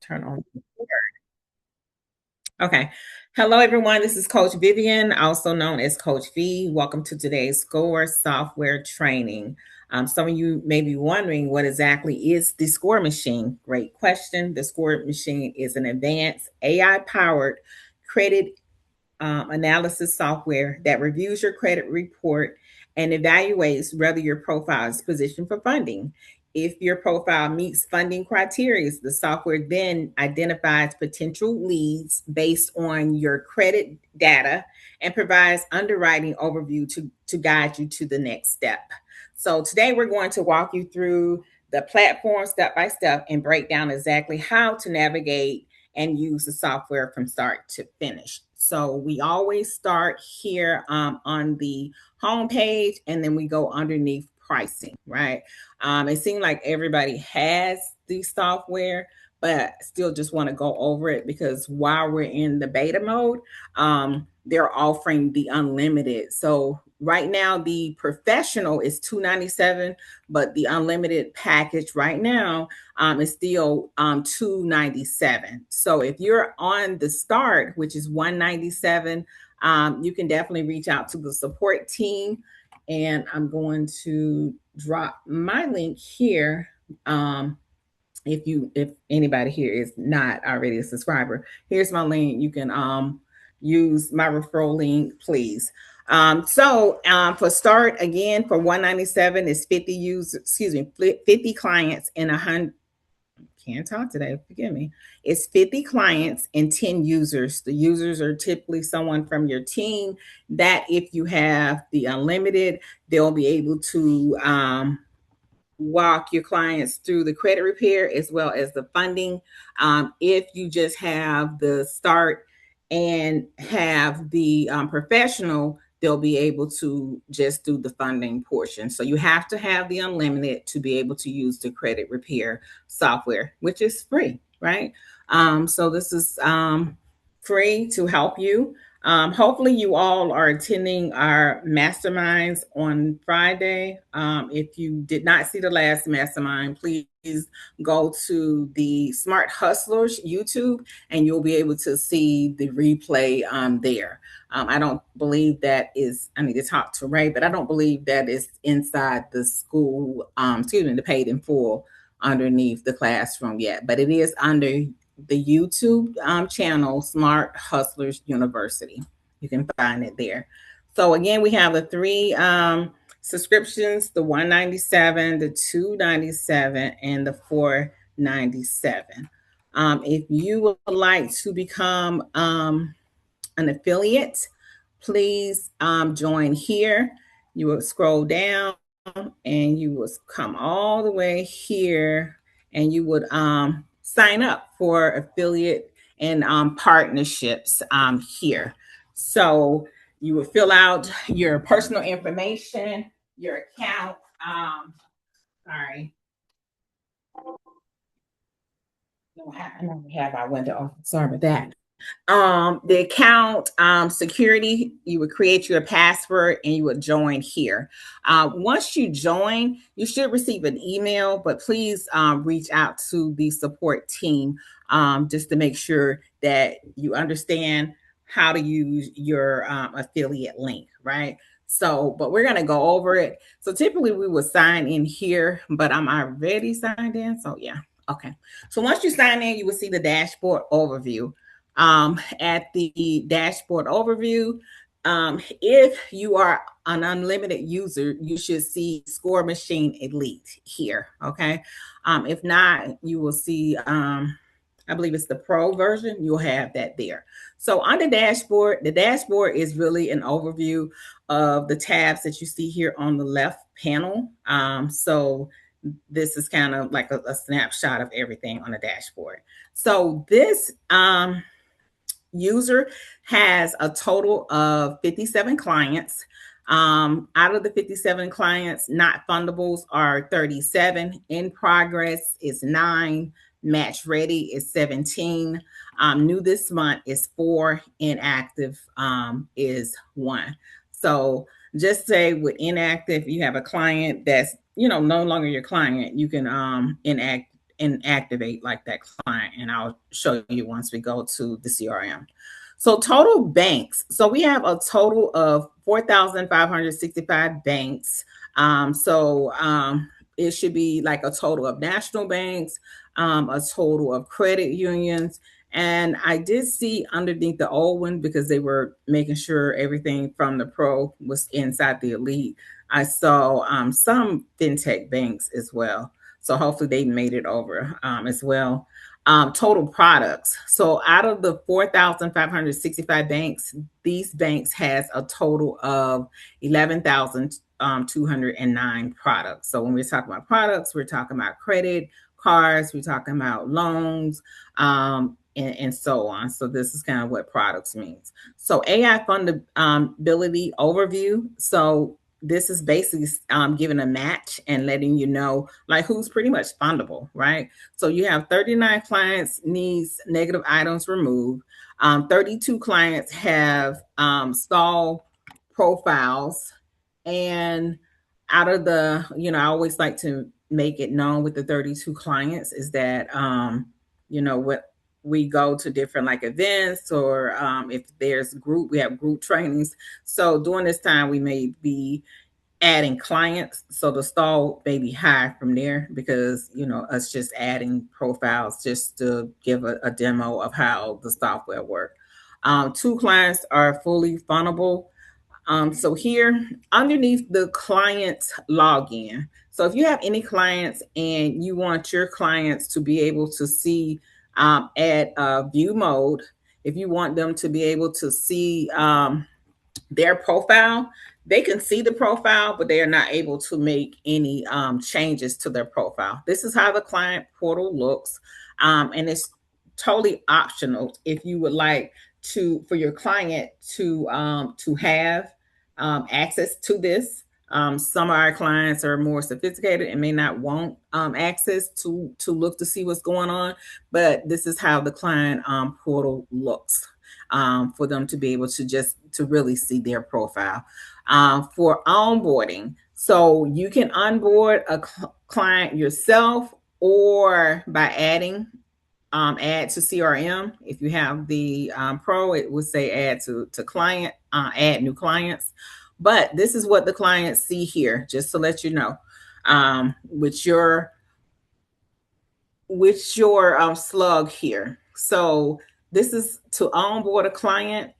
turn on. Okay. Hello, everyone. This is Coach Vivian, also known as Coach V. Welcome to today's SCORE software training. Some of you may be wondering what exactly is the SCORE machine. Great question. The SCORE machine is an advanced AI-powered credit analysis software that reviews your credit report and evaluates whether your profile is positioned for funding. If your profile meets funding criteria, the software then identifies potential leads based on your credit data and provides underwriting overview to guide you to the next step. So today we're going to walk you through the platform step by step and break down exactly how to navigate and use the software from start to finish. So we always start here on the home page, and then we go underneath pricing, right? It seems like everybody has the software, but still just want to go over it because while we're in the beta mode, they're offering the unlimited. So right now the professional is $297, but the unlimited package right now is still $297. So if you're on the start, which is $197, you can definitely reach out to the support team. And I'm going to drop my link here. If anybody here is not already a subscriber, here's my link. You can use my referral link, please. For start again for 197 is 50 users, 50 clients and 100. Can't talk today, forgive me. It's 50 clients and 10 users. The users are typically someone from your team that if you have the unlimited, they'll be able to walk your clients through the credit repair as well as the funding. If you just have the start and have the professional, they'll be able to just do the funding portion. So you have to have the unlimited to be able to use the credit repair software, which is free, right? So this is free to help you. Hopefully, you all are attending our masterminds on Friday. If you did not see the last mastermind, please go to the Smart Hustlers YouTube and you'll be able to see the replay there. I don't believe that is, I need to talk to Ray, but I don't believe that is inside the school, the paid in full underneath the classroom yet, but it is under the YouTube channel, Smart Hustlers University. You can find it there. So again, we have the three subscriptions, the 197, the 297, and the 497. If you would like to become an affiliate, please join here. You will scroll down and you will come all the way here and you would sign up for affiliate and partnerships here. So you will fill out your personal information, your account. Sorry. I don't have our window open. Sorry about that. The account security, you would create your password and you would join here. Once you join, you should receive an email, but please reach out to the support team just to make sure that you understand how to use your affiliate link, right? So, but we're going to go over it. So typically we would sign in here, but I'm already signed in. So yeah. Okay. So once you sign in, you will see the dashboard overview. At the dashboard overview, if you are an unlimited user, you should see Score Machine Elite here. Okay. If not, you will see, I believe it's the Pro version. You'll have that there. So on the dashboard is really an overview of the tabs that you see here on the left panel. So this is kind of like a snapshot of everything on the dashboard. So this user has a total of 57 clients. Out of the 57 clients, not fundables are 37. In progress is 9. Match ready is 17. New this month is 4. Inactive is 1. So just say with inactive, you have a client that's no longer your client. You can and activate like that client. And I'll show you once we go to the CRM. So total banks. So we have a total of 4,565 banks. It should be like a total of national banks, a total of credit unions. And I did see underneath the old one, because they were making sure everything from the pro was inside the elite, I saw some fintech banks as well. So hopefully they made it over as well. Total products. So out of the 4,565 banks, these banks has a total of 11,209 products. So when we're talking about products, we're talking about credit cards, we're talking about loans, and so on. So this is kind of what products means. So AI fundability overview. So this is basically giving a match and letting you know like who's pretty much fundable, right? So you have 39 clients needs negative items removed. 32 clients have stall profiles. And out of the, I always like to make it known with the 32 clients is that, what we go to different like events, or if there's we have group trainings. So during this time, we may be adding clients. So the stall may be high from there because, us just adding profiles just to give a demo of how the software works. 2 clients are fully funnable. So here underneath the client's login. So if you have any clients and you want your clients to be able to see at view mode, if you want them to be able to see their profile, they can see the profile, but they are not able to make any changes to their profile. This is how the client portal looks. And it's totally optional if you would like for your client to have access to this. Some of our clients are more sophisticated and may not want access to look to see what's going on, but this is how the client portal looks for them to be able to really see their profile. For onboarding, so you can onboard a client yourself or by add to CRM. If you have the pro, it would say add to client, add new clients. But this is what the clients see here, just to let you know, with your slug here. So this is to onboard a client.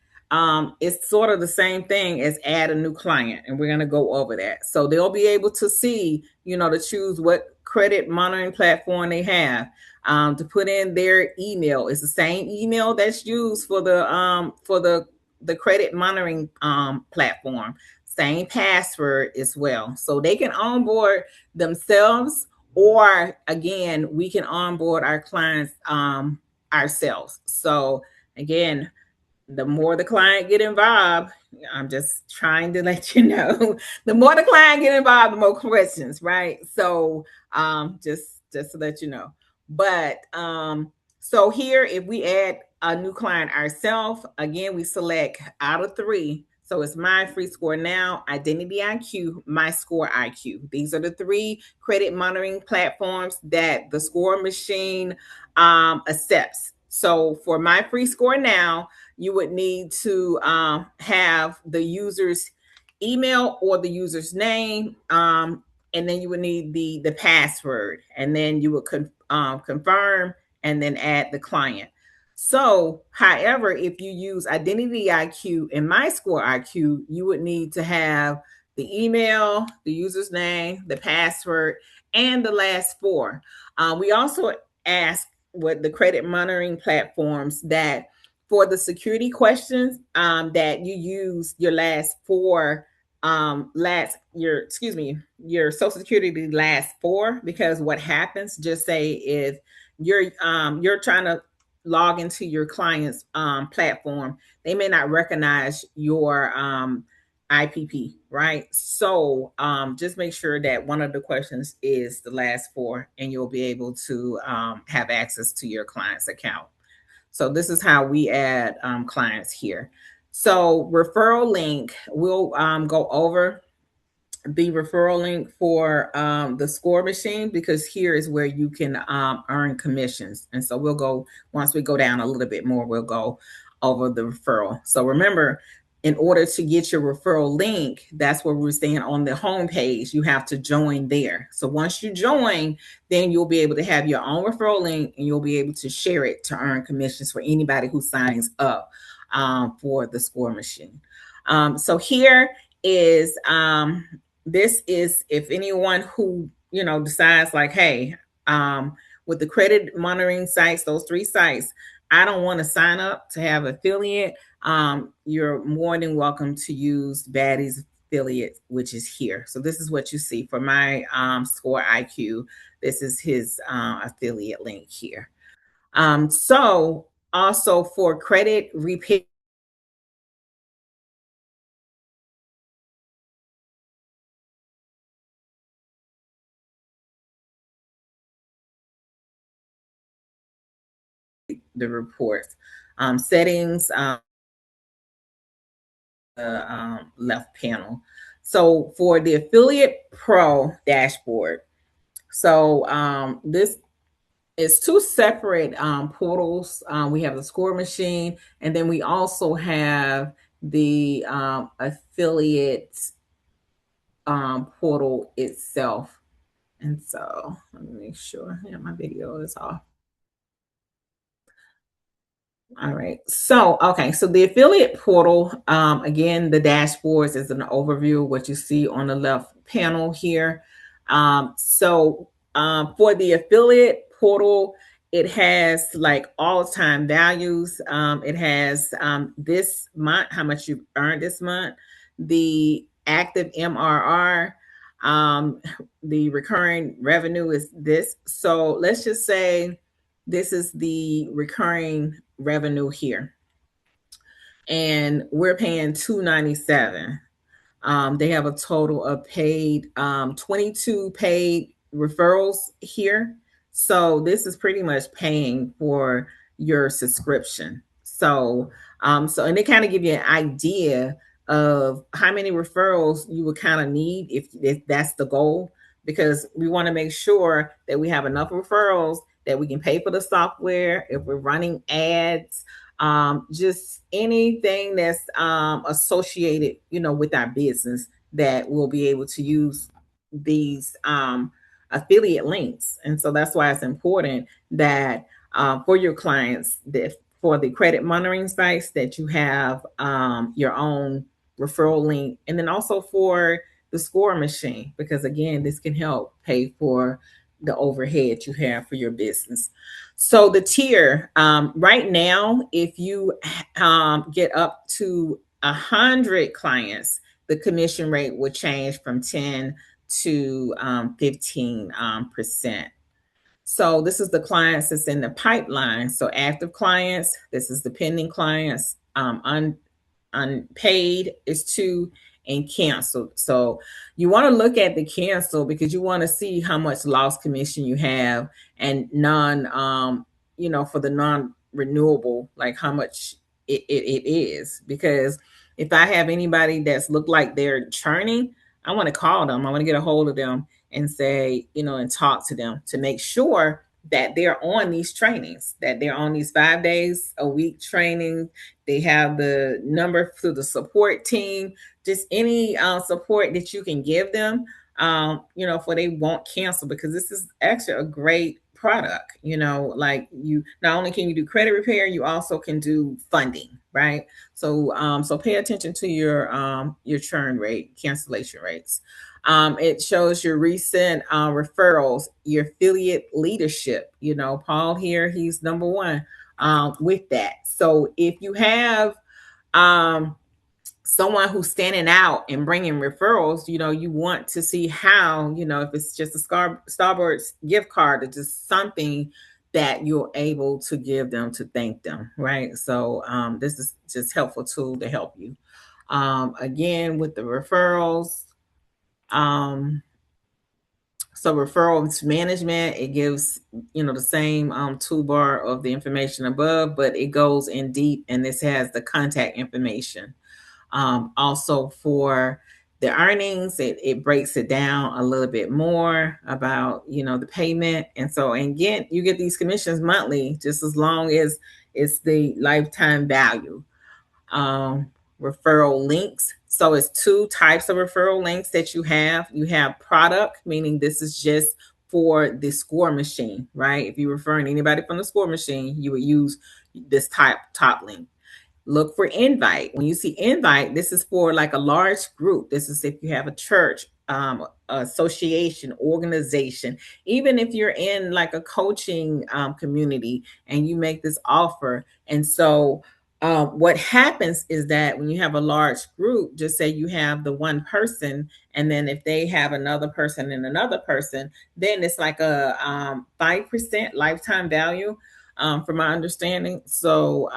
It's sort of the same thing as add a new client, and we're going to go over that. So they'll be able to see, to choose what credit monitoring platform they have, to put in their email. It's the same email that's used for the credit monitoring platform. Same password as well. So they can onboard themselves, or again, we can onboard our clients ourselves. So again, the more the client get involved, I'm just trying to let you know, the more the client get involved, the more questions, right? So just to let you know. But so here, if we add a new client ourselves, again, we select out of 3. So it's My Free Score Now, Identity IQ, My Score IQ. These are the 3 credit monitoring platforms that the score machine accepts. So for My Free Score Now, you would need to have the user's email or the user's name, and then you would need the password, and then you would confirm and then add the client. So, however, if you use Identity IQ and My Score IQ, you would need to have the email, the user's name, the password, and the last 4. We also ask what the credit monitoring platforms that for the security questions that you use your last 4 your social security last 4, because what happens, just say if you're trying to log into your client's platform, they may not recognize your IPP, right? So just make sure that one of the questions is the last 4, and you'll be able to have access to your client's account. So this is how we add clients here. So referral link, we'll go over the referral link for the score machine, because here is where you can earn commissions. And so we'll go, once we go down a little bit more, we'll go over the referral. So remember, in order to get your referral link, that's where we're saying on the home page, you have to join there. So once you join, then you'll be able to have your own referral link, and you'll be able to share it to earn commissions for anybody who signs up for the score machine. So here is this is, if anyone who decides like, hey, with the credit monitoring sites, those 3 sites, I don't want to sign up to have affiliate, you're more than welcome to use Baddies affiliate, which is here. So this is what you see for my Score IQ. This is his affiliate link here. So also for credit repair, the reports, settings, left panel. So for the Affiliate Pro dashboard, so this is 2 separate portals. We have the score machine, and then we also have the affiliate portal itself. And so let me make sure my video is off. All right. So, okay. So the affiliate portal, again, the dashboards is an overview of what you see on the left panel here. For the affiliate portal, it has like all-time values. It has this month, how much you've earned this month, the active MRR, the recurring revenue is this. So let's just say this is the recurring revenue here, and we're paying $297. They have a total of paid 22 paid referrals here. So this is pretty much paying for your subscription. So and they kind of give you an idea of how many referrals you would kind of need if that's the goal, because we want to make sure that we have enough referrals that we can pay for the software, if we're running ads, just anything that's associated, with our business, that we'll be able to use these affiliate links. And so that's why it's important that for your clients, that for the credit monitoring sites, that you have your own referral link, and then also for the score machine, because again, this can help pay for the overhead you have for your business. So the tier, right now, if you get up to 100 clients, the commission rate would change from 10 to 15%. So this is the clients that's in the pipeline. So active clients, this is the pending clients, unpaid is 2, and canceled. So you want to look at the cancel, because you want to see how much lost commission you have, and for the non-renewable, like how much it is. Because if I have anybody that's looked like they're churning, I want to call them. I want to get a hold of them and say, and talk to them to make sure that they're on these trainings, that they're on these 5 days a week training. They have the number through the support team, just any support that you can give them, for they won't cancel, because this is actually a great product. Like, you not only can you do credit repair, you also can do funding, right? So pay attention to your churn rate, cancellation rates. It shows your recent referrals, your affiliate leadership. Paul here, he's number 1 with that. So if you have someone who's standing out and bringing referrals, you want to see how, if it's just a Starbucks gift card or just something that you're able to give them to thank them, right? So this is just helpful tool to help you. Again, with the referrals, so referrals management, it gives, the same toolbar of the information above, but it goes in deep, and this has the contact information. Also for the earnings. It breaks it down a little bit more about, the payment. And so, and again, you get these commissions monthly, just as long as it's the lifetime value. um, Referral links. So it's two types of referral links that you have. You have product, meaning this is just for the score machine, right? If you're referring anybody from the score machine, you would use this top link. Look for invite. When you see invite, this is for like a large group. This is if you have a church, association, organization, even if you're in like a coaching community and you make this offer. And so what happens is that when you have a large group, just say you have the one person, and then if they have another person and another person, then it's like a 5% lifetime value, from my understanding. So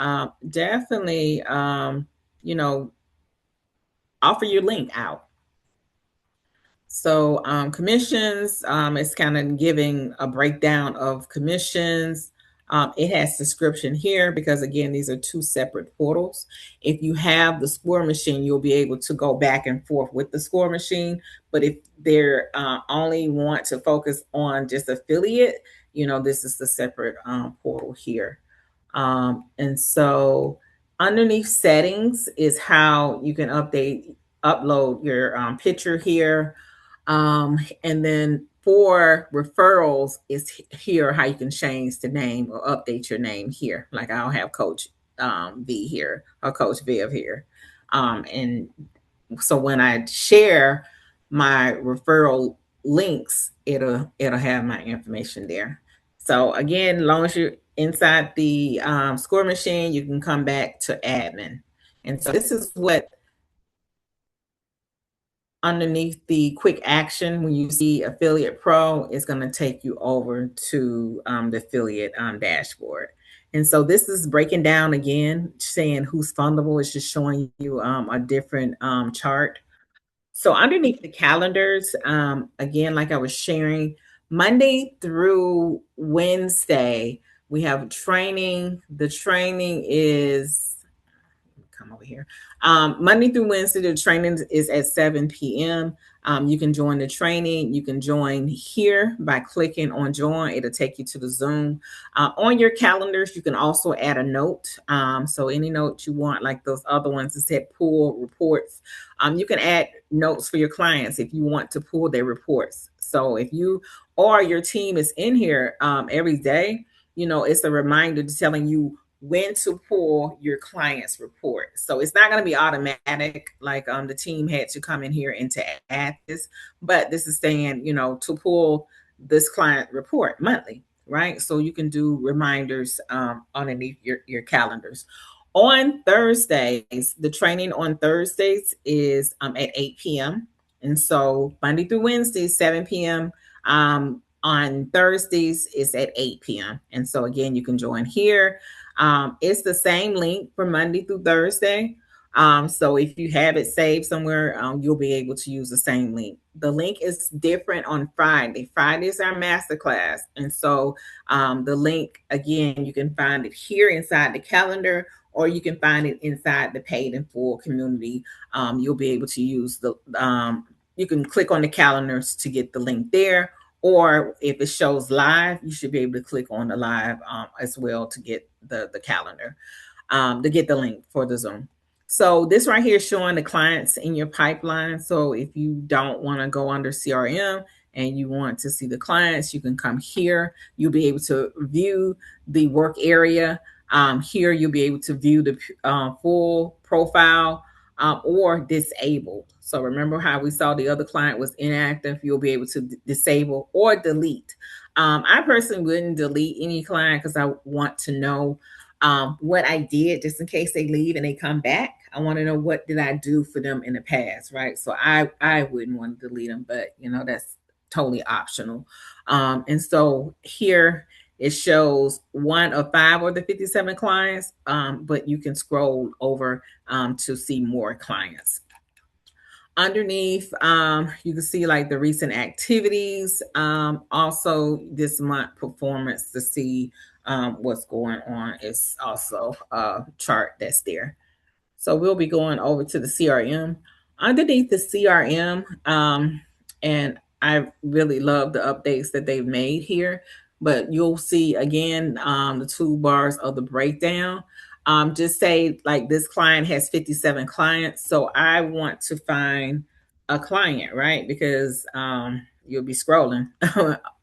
definitely, offer your link out. So commissions, it's kind of giving a breakdown of commissions. It has description here because again, these are two separate portals. If you have the score machine, you'll be able to go back and forth with the score machine. But if they're only want to focus on just affiliate, this is the separate portal here. And so underneath settings is how you can upload your picture here. And then for referrals is here how you can change the name or update your name here. Like I'll have Coach V here or Coach Viv here. And so when I share my referral links, it'll have my information there. So again, as long as you're inside the score machine, you can come back to admin. And so this is what underneath the quick action, when you see affiliate pro, it's going to take you over to the affiliate dashboard. And so this is breaking down again, saying who's fundable. It's just showing you a different chart. So underneath the calendars, again, like I was sharing, Monday through Wednesday, we have training. The training is, come over here. Monday through Wednesday, the training is at 7 p.m. You can join the training. You can join here by clicking on join. It'll take you to the Zoom. On your calendars, you can also add a note. So any note you want, like those other ones that said pull reports, you can add notes for your clients if you want to pull their reports. So if you or your team is in here every day, it's a reminder telling you when to pull your client's report. So it's not going to be automatic, like the team had to come in here and to add this, but this is saying, to pull this client report monthly, right? So you can do reminders underneath your calendars. On Thursdays, the training on Thursdays is at 8 p.m. And so Monday through Wednesday, 7 p.m. On Thursdays is at 8 p.m. And so again, you can join here. It's the same link for Monday through Thursday. So if you have it saved somewhere, you'll be able to use the same link. The link is different on Friday. Friday is our masterclass. And so the link, again, you can find it here inside the calendar, or you can find it inside the paid in full community. You'll be able to use you can click on the calendars to get the link there. Or if it shows live, you should be able to click on the live as well to get the calendar, to get the link for the Zoom. So this right here is showing the clients in your pipeline. So if you don't want to go under CRM and you want to see the clients, you can come here. You'll be able to view the work area. Here you'll be able to view the full profile or disabled. So remember how we saw the other client was inactive, you'll be able to disable or delete. I personally wouldn't delete any client because I want to know what I did just in case they leave and they come back. I want to know what did I do for them in the past, right? So I wouldn't want to delete them, but that's totally optional. And so here it shows 1 of 5 of the 57 clients, but you can scroll over to see more clients. Underneath, you can see like the recent activities, also this month performance to see what's going on is also a chart that's there. So we'll be going over to the CRM. underneath the CRM, and I really love the updates that they've made here. But you'll see again the toolbars of the breakdown. Just say like this client has 57 clients, so I want to find a client, right? Because you'll be scrolling.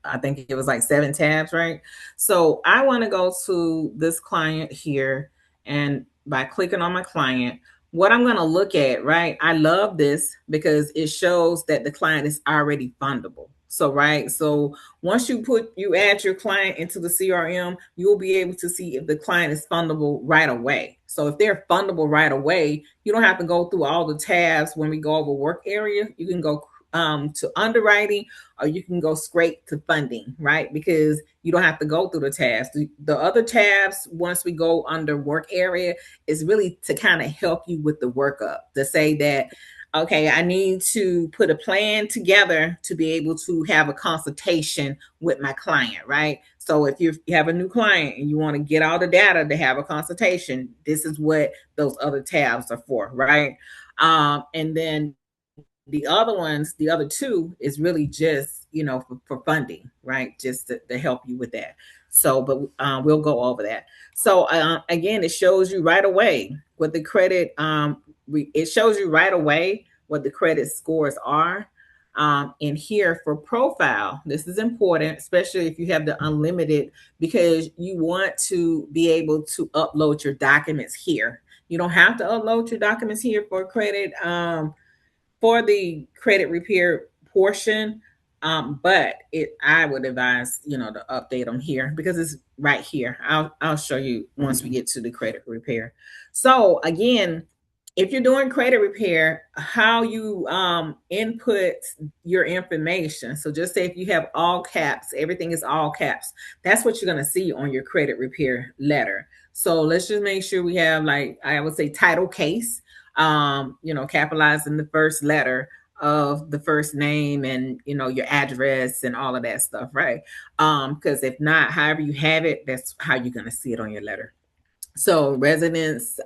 I think it was like 7 tabs, right? So I want to go to this client here, and by clicking on my client, what I'm going to look at, right? I love this because it shows that the client is already fundable. So, right. So once you add your client into the CRM, you'll be able to see if the client is fundable right away. So if they're fundable right away, you don't have to go through all the tabs when we go over work area. You can go to underwriting, or you can go straight to funding, right? Because you don't have to go through the tabs. The other tabs, once we go under work area, is really to kind of help you with the workup, to say that, okay, I need to put a plan together to be able to have a consultation with my client, right? So if you have a new client and you want to get all the data to have a consultation, this is what those other tabs are for, right? And then the other ones, the other two, is really just for funding, right? Just to help you with that. So, but we'll go over that. So again, it shows you right away what the credit. It shows you right away what the credit scores are. And here for profile, this is important, especially if you have the unlimited, because you want to be able to upload your documents here. You don't have to upload your documents here for credit. For the credit repair portion, but I would advise to update them here because it's right here. I'll show you once we get to the credit repair. So again, if you're doing credit repair, how you input your information. So just say if you have all caps, everything is all caps. That's what you're going to see on your credit repair letter. So let's just make sure we have, like, I would say, title case, capitalizing the first letter of the first name and your address and all of that stuff, right? Because if not, however you have it, that's how you're going to see it on your letter. So residence,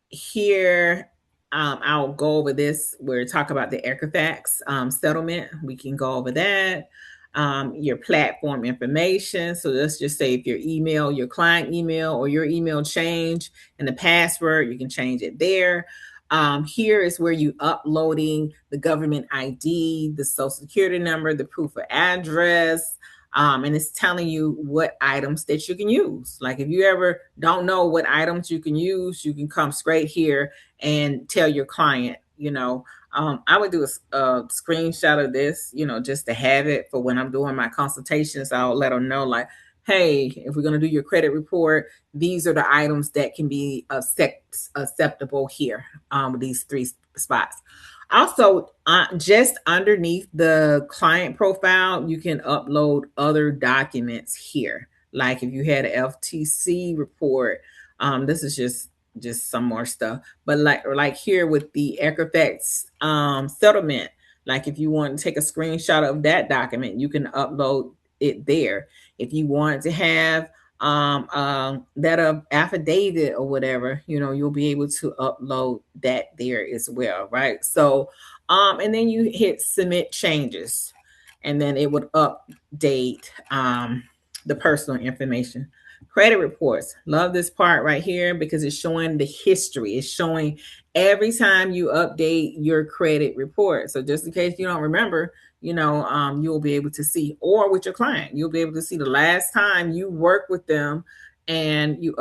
here, I'll go over this. We're talking about the Equifax settlement. We can go over that. Your platform information. So let's just say if your email, your client email, or your email change and the password, you can change it there. Here is where you uploading the government ID, the social security number, the proof of address, and it's telling you what items that you can use. Like if you ever don't know what items you can use, you can come straight here and tell your client, I would do a screenshot of this, just to have it for when I'm doing my consultations. I'll let them know, like, hey, if we're going to do your credit report, these are the items that can be acceptable here, with these three spots. Also, just underneath the client profile, you can upload other documents here. Like if you had an FTC report, this is just some more stuff. But like here with the Equifax settlement, like if you want to take a screenshot of that document, you can upload it there. If you want to have that affidavit or whatever, you'll be able to upload that there as well, right? So and then you hit submit changes, and then it would update the personal information. Credit reports, love this part right here because it's showing the history. It's showing every time you update your credit report. So just in case you don't remember, you'll be able to see, or with your client, you'll be able to see the last time you worked with them and you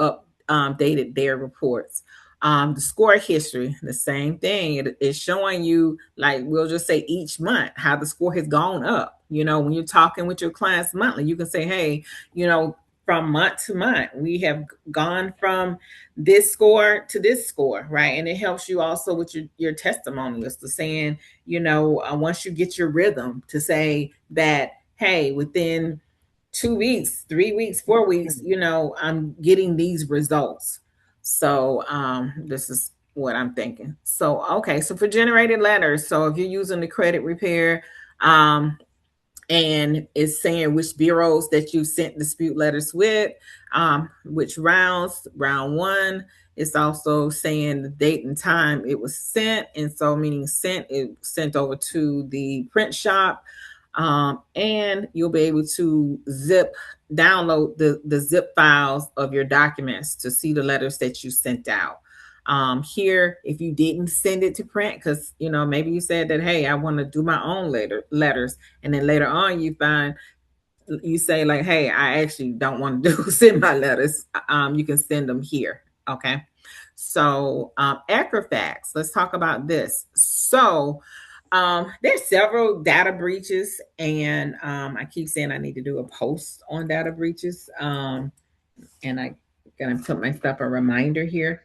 updated their reports. The score history, the same thing. It's showing you, like, we'll just say each month, how the score has gone up. When you're talking with your clients monthly, you can say, hey, from month to month, we have gone from this score to this score, right? And it helps you also with your testimonials, to saying, once you get your rhythm, to say that, hey, within 2 weeks, 3 weeks, 4 weeks, I'm getting these results. So this is what I'm thinking. So, okay. So for generated letters, so if you're using the credit repair, and it's saying which bureaus that you sent dispute letters with, which rounds. Round 1 It's also saying the date and time it was sent. And so meaning sent, it sent over to the print shop. And you'll be able to download the zip files of your documents to see the letters that you sent out. Here, if you didn't send it to print, because maybe you said that, hey, I want to do my own letters, and then later on you say like, hey, I actually don't want to send my letters. You can send them here. Okay. So Equifax, let's talk about this. So there's several data breaches, and I keep saying I need to do a post on data breaches. And I gonna put myself a reminder here.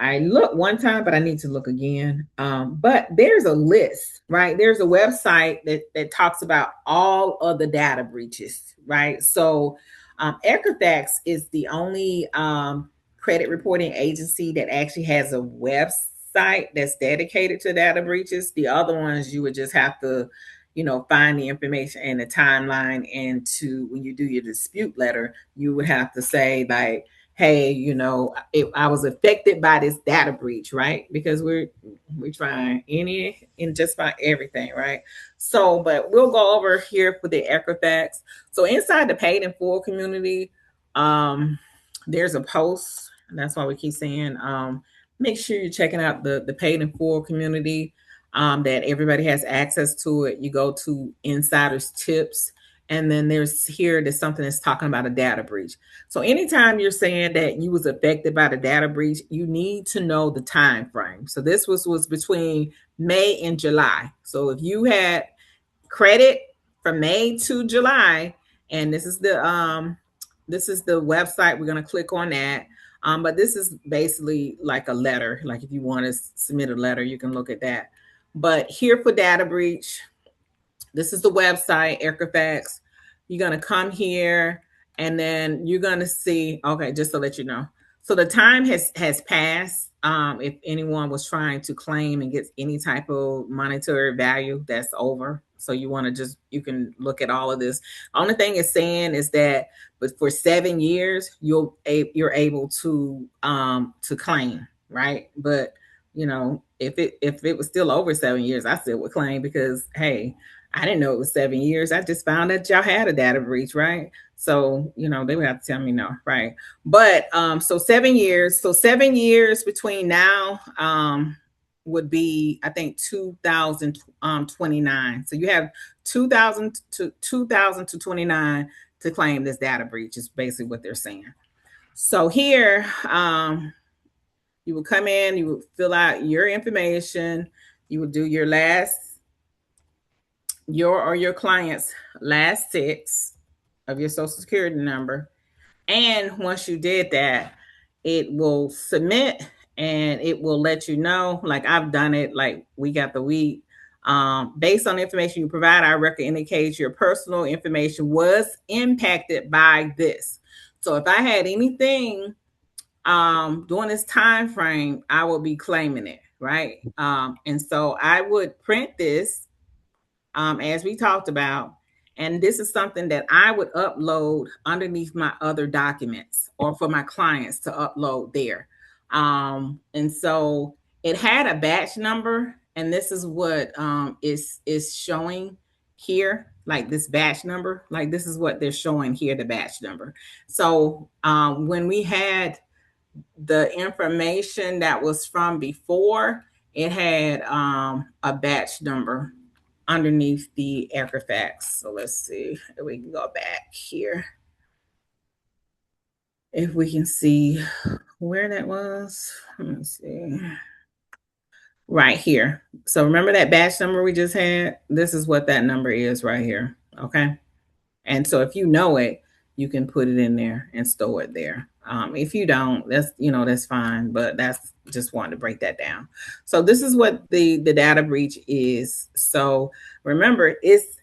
I looked one time, but I need to look again. But there's a list, right? There's a website that talks about all of the data breaches, right? So Equifax is the only credit reporting agency that actually has a website that's dedicated to data breaches. The other ones you would just have to, find the information and the timeline. And when you do your dispute letter, you would have to say like, hey, I was affected by this data breach, right? Because we're trying any and just about everything, right? So, but we'll go over here for the Equifax. So inside the paid in full community, there's a post, and that's why we keep saying make sure you're checking out the paid in full community, that everybody has access to it. You go to insiders tips, and then there's something that's talking about a data breach. So anytime you're saying that you was affected by the data breach, you need to know the time frame. So this was between May and July. So if you had credit from May to July, and this is the website, we're going to click on that. But this is basically like a letter. Like if you want to submit a letter, you can look at that. But here for data breach, this is the website, Equifax. You're going to come here, and then you're going to see, okay, just to let you know. So the time has passed. If anyone was trying to claim and get any type of monetary value, that's over. So you can look at all of this. The only thing it's saying is that, but for 7 years, you're able to claim, right? But if it was still over 7 years, I still would claim, because hey, I didn't know it was 7 years. I just found that y'all had a data breach, right? So, they would have to tell me no, right? But so 7 years. So 7 years between now would be, I think, 2029. So you have 2000 to 29 to claim this data breach, is basically what they're saying. So here, you will come in, you will fill out your information, you will do your client's last 6 of your social security number. And once you did that, it will submit, and it will let you know, like I've done it like week after week. Based on the information you provide, our record indicates your personal information was impacted by this. So if I had anything during this time frame, I will be claiming it, right? And so I would print this, as we talked about, and this is something that I would upload underneath my other documents, or for my clients to upload there. And so it had a batch number, and this is what is showing here, like this batch number, like this is what they're showing here, the batch number. So when we had the information that was from before, it had a batch number underneath the Equifax. So let's see if we can go back here, if we can see where that was. Let me see. Right here. So remember that batch number we just had? This is what that number is right here. Okay. And so if you know it, you can put it in there and store it there. If you don't, that's fine. But that's just wanted to break that down. So this is what the data breach is. So remember, it's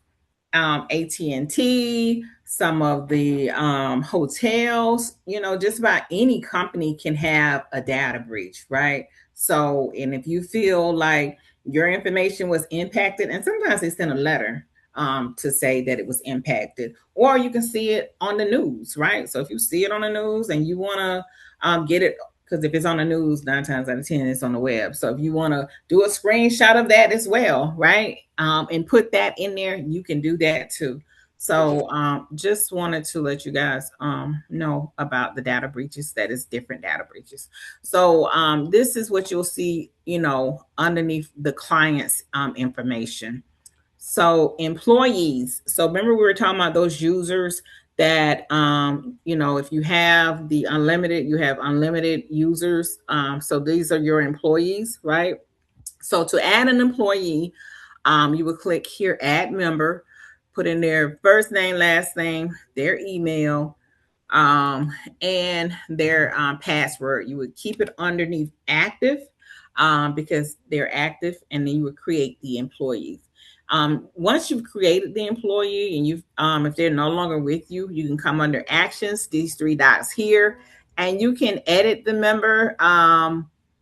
AT&T, some of the hotels, just about any company can have a data breach, right? So, and if you feel like your information was impacted, and sometimes they send a letter to say that it was impacted, or you can see it on the news, right? So if you see it on the news and you want to get it because if it's on the news, 9 times out of 10, it's on the web. So if you want to do a screenshot of that as well, right, and put that in there, you can do that too. So just wanted to let you guys know about the data breaches. That is different data breaches. So this is what you'll see, underneath the client's information. So employees. So remember we were talking about those users that if you have the unlimited, you have unlimited users. So these are your employees, right? So to add an employee, you would click here, add member, put in their first name, last name, their email, and their password. You would keep it underneath active because they're active, and then you would create the employees. Once you've created the employee and if they're no longer with you, you can come under actions, these three dots here, and you can edit the member.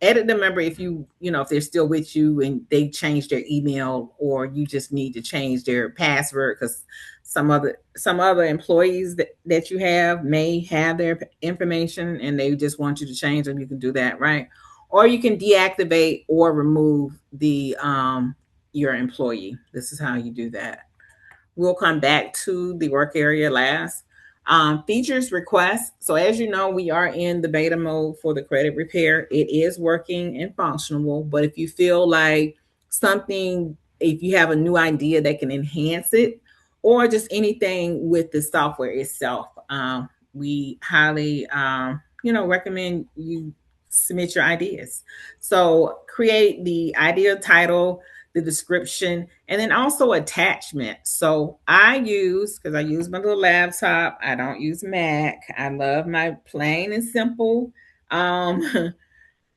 Edit the member if if they're still with you and they changed their email, or you just need to change their password because some other employees that you have may have their information and they just want you to change them. You can do that, right? Or you can deactivate or remove the your employee. This is how you do that. We'll come back to the work area last. Features requests. So as you know, we are in the beta mode for the credit repair. It is working and functional, but if you feel like if you have a new idea that can enhance it, or just anything with the software itself, we highly, recommend you submit your ideas. So create the idea title, the description, and then also attachment. So because I use my little laptop, I don't use Mac. I love my plain and simple, love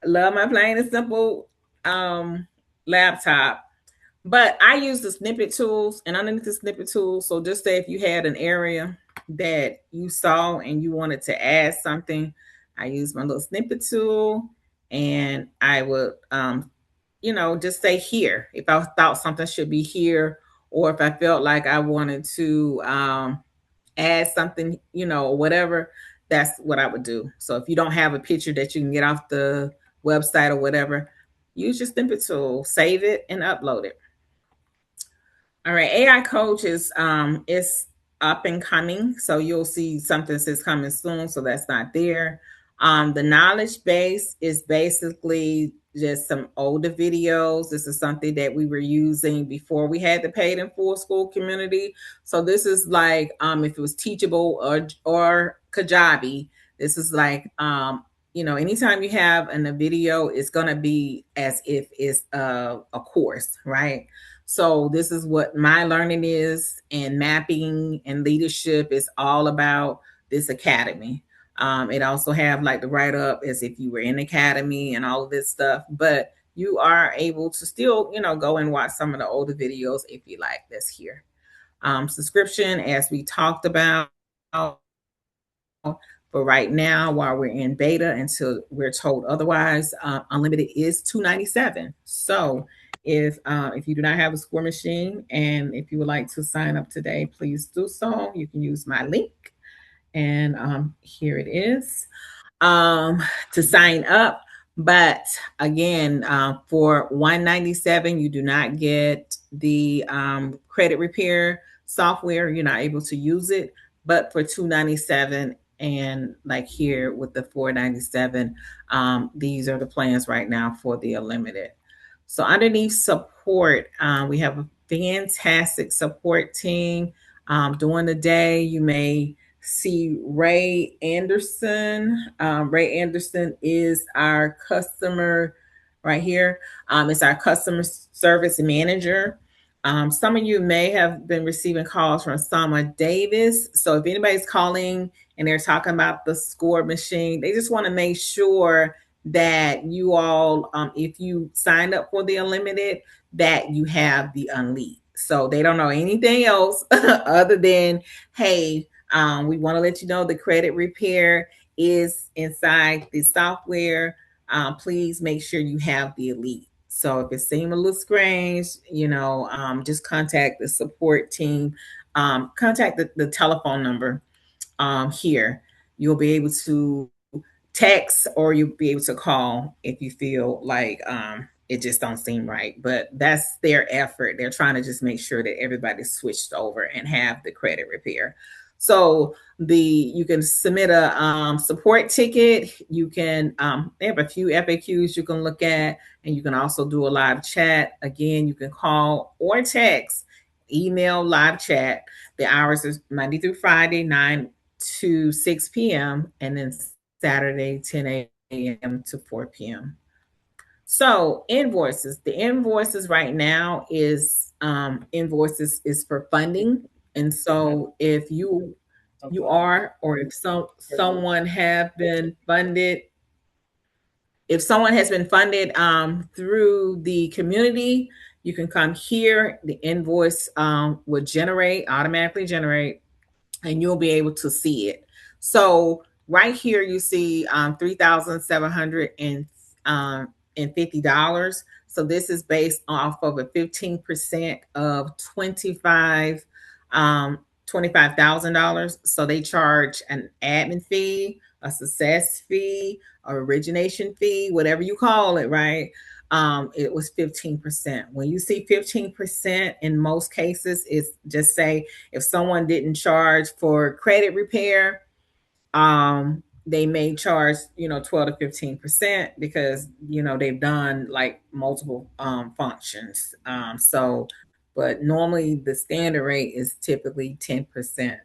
my plain and simple laptop. But I use the snippet tools, and underneath the snippet tools, so just say if you had an area that you saw and you wanted to add something, I use my little snippet tool, and I would just say here if I thought something should be here, or if I felt like I wanted to add something, or whatever, that's what I would do. So if you don't have a picture that you can get off the website or whatever, use your snippet tool, save it, and upload it. All right, AI Coach is up and coming, so you'll see something says coming soon, so that's not there. The knowledge base is basically just some older videos. This is something that we were using before we had the paid in full school community. So this is like if it was Teachable or Kajabi, this is like anytime you have in a video, it's gonna be as if it's a course, right? So this is what my learning is, and mapping and leadership is all about this academy. It also have like the write up as if you were in academy and all of this stuff, but you are able to still, go and watch some of the older videos if you like. This here. Subscription, as we talked about, but right now, while we're in beta until we're told otherwise, unlimited is $297. So if you do not have a Score Machine and if you would like to sign up today, please do so. You can use my link, and here it is to sign up. But again, for $197, you do not get the credit repair software. You're not able to use it. But for $297, and like here with the $497, these are the plans right now for the unlimited. So underneath support, we have a fantastic support team. During the day, you may see Ray Anderson. Ray Anderson is our customer right here. It's our customer service manager. Some of you may have been receiving calls from Sama Davis. So if anybody's calling and they're talking about the Score Machine, they just want to make sure that you all, if you signed up for the unlimited, that you have the unleashed. So they don't know anything else other than, hey, we want to let you know the credit repair is inside the software. Please make sure you have the elite. So if it seems a little strange, just contact the support team. Contact the telephone number here. You'll be able to text, or you'll be able to call if you feel like it just don't seem right. But that's their effort. They're trying to just make sure that everybody's switched over and have the credit repair. So you can submit a support ticket. You can they have a few FAQs you can look at, and you can also do a live chat. Again, you can call or text, email, live chat. The hours is Monday through Friday, 9 to 6 p.m., and then Saturday, 10 a.m. to 4 p.m. So invoices, the invoices right now is invoices is for funding. And so if you are, or if someone have been funded, if someone has been funded through the community, you can come here. The invoice will automatically generate, and you'll be able to see it. So right here, you see $3,750. So this is based off of a 15% of $25,000. So they charge an admin fee, a success fee, or origination fee, whatever you call it, right? It was 15%. When you see 15%, in most cases, it's just say if someone didn't charge for credit repair, they may charge 12 to 15% because they've done like multiple functions. But normally the standard rate is typically 10%.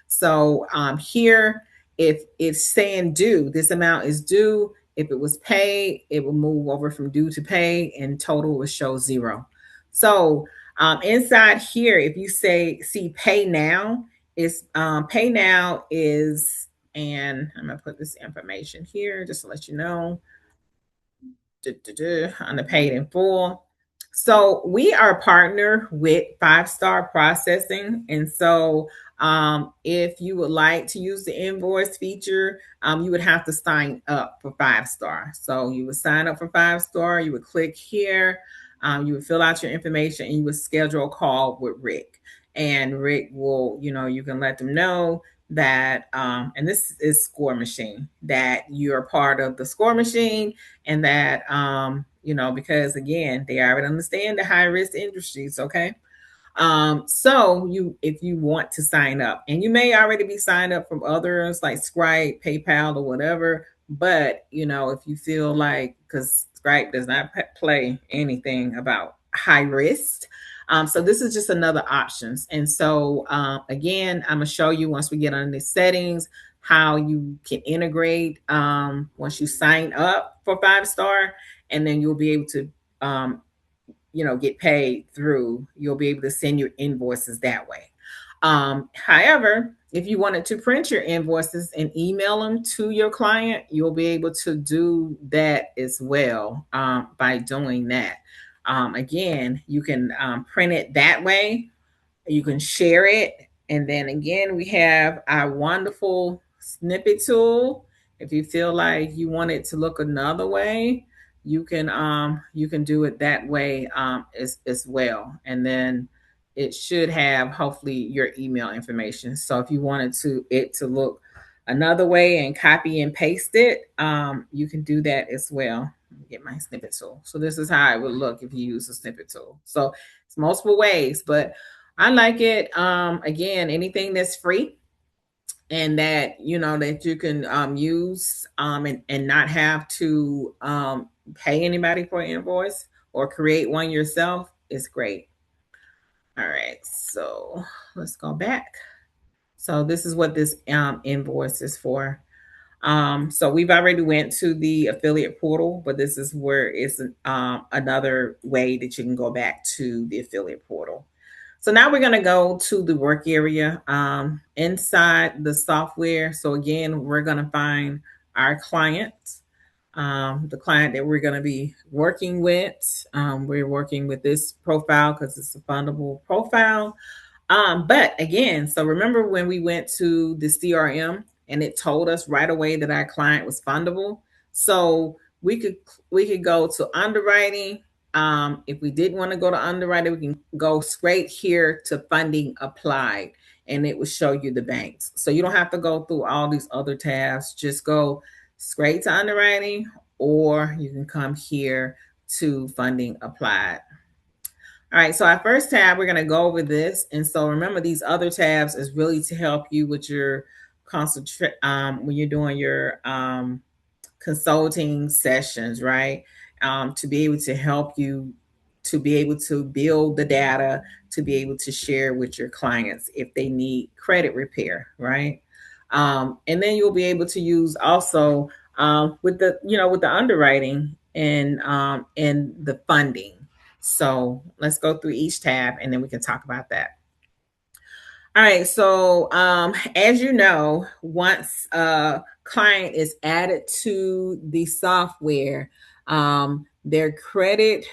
So here, if it's saying due, this amount is due. If it was paid, it will move over from due to pay, and total will show 0. So inside here, if you see pay now, pay now is, and I'm gonna put this information here just to let you know on the paid in full. So we are partnered with 5 Star Processing, and so if you would like to use the invoice feature, you would have to sign up for 5 Star. So you would sign up for 5 Star. You would click here. You would fill out your information, and you would schedule a call with Rick. And Rick will, you can let them know that, and this is Score Machine, that you're part of the Score Machine, and that because again, they already understand the high risk industries. Okay. So if you want to sign up, and you may already be signed up from others like Stripe, PayPal, or whatever, but if you feel like, because Stripe does not play anything about high risk. So this is just another options. And so again, I'm gonna show you once we get on the settings how you can integrate once you sign up for 5 Star, and then you'll be able to get paid through. You'll be able to send your invoices that way. However, if you wanted to print your invoices and email them to your client, you'll be able to do that as well by doing that. Again, you can print it that way. You can share it. And then again, we have our wonderful snippet tool. If you feel like you want it to look another way, you can do it that way as well. And then it should have hopefully your email information. So if you wanted it to look another way and copy and paste it, you can do that as well. Let me get my snippet tool. So this is how it would look if you use a snippet tool. So it's multiple ways, but I like it. Again, anything that's free and that that you can use and not have to pay anybody for an invoice or create one yourself is great. All right, so let's go back. So this is what this invoice is for. So we've already went to the affiliate portal, but this is where it's another way that you can go back to the affiliate portal. So now we're going to go to the work area inside the software. So again, we're going to find our client, the client that we're going to be working with. We're working with this profile because it's a fundable profile. But again, so remember when we went to the CRM and it told us right away that our client was fundable. So we could go to underwriting. If we didn't want to go to underwriting, we can go straight here to funding applied, and it will show you the banks. So you don't have to go through all these other tabs. Just go straight to underwriting, or you can come here to funding applied. All right, so our first tab, we're going to go over this. And so remember, these other tabs is really to help you with your concentrate when you're doing your consulting sessions, right? To be able to help you to be able to build the data, to be able to share with your clients if they need credit repair, right? And then you'll be able to use also with the with the underwriting and the funding. So let's go through each tab and then we can talk about that. All right. So as you know, once a client is added to the software, their credit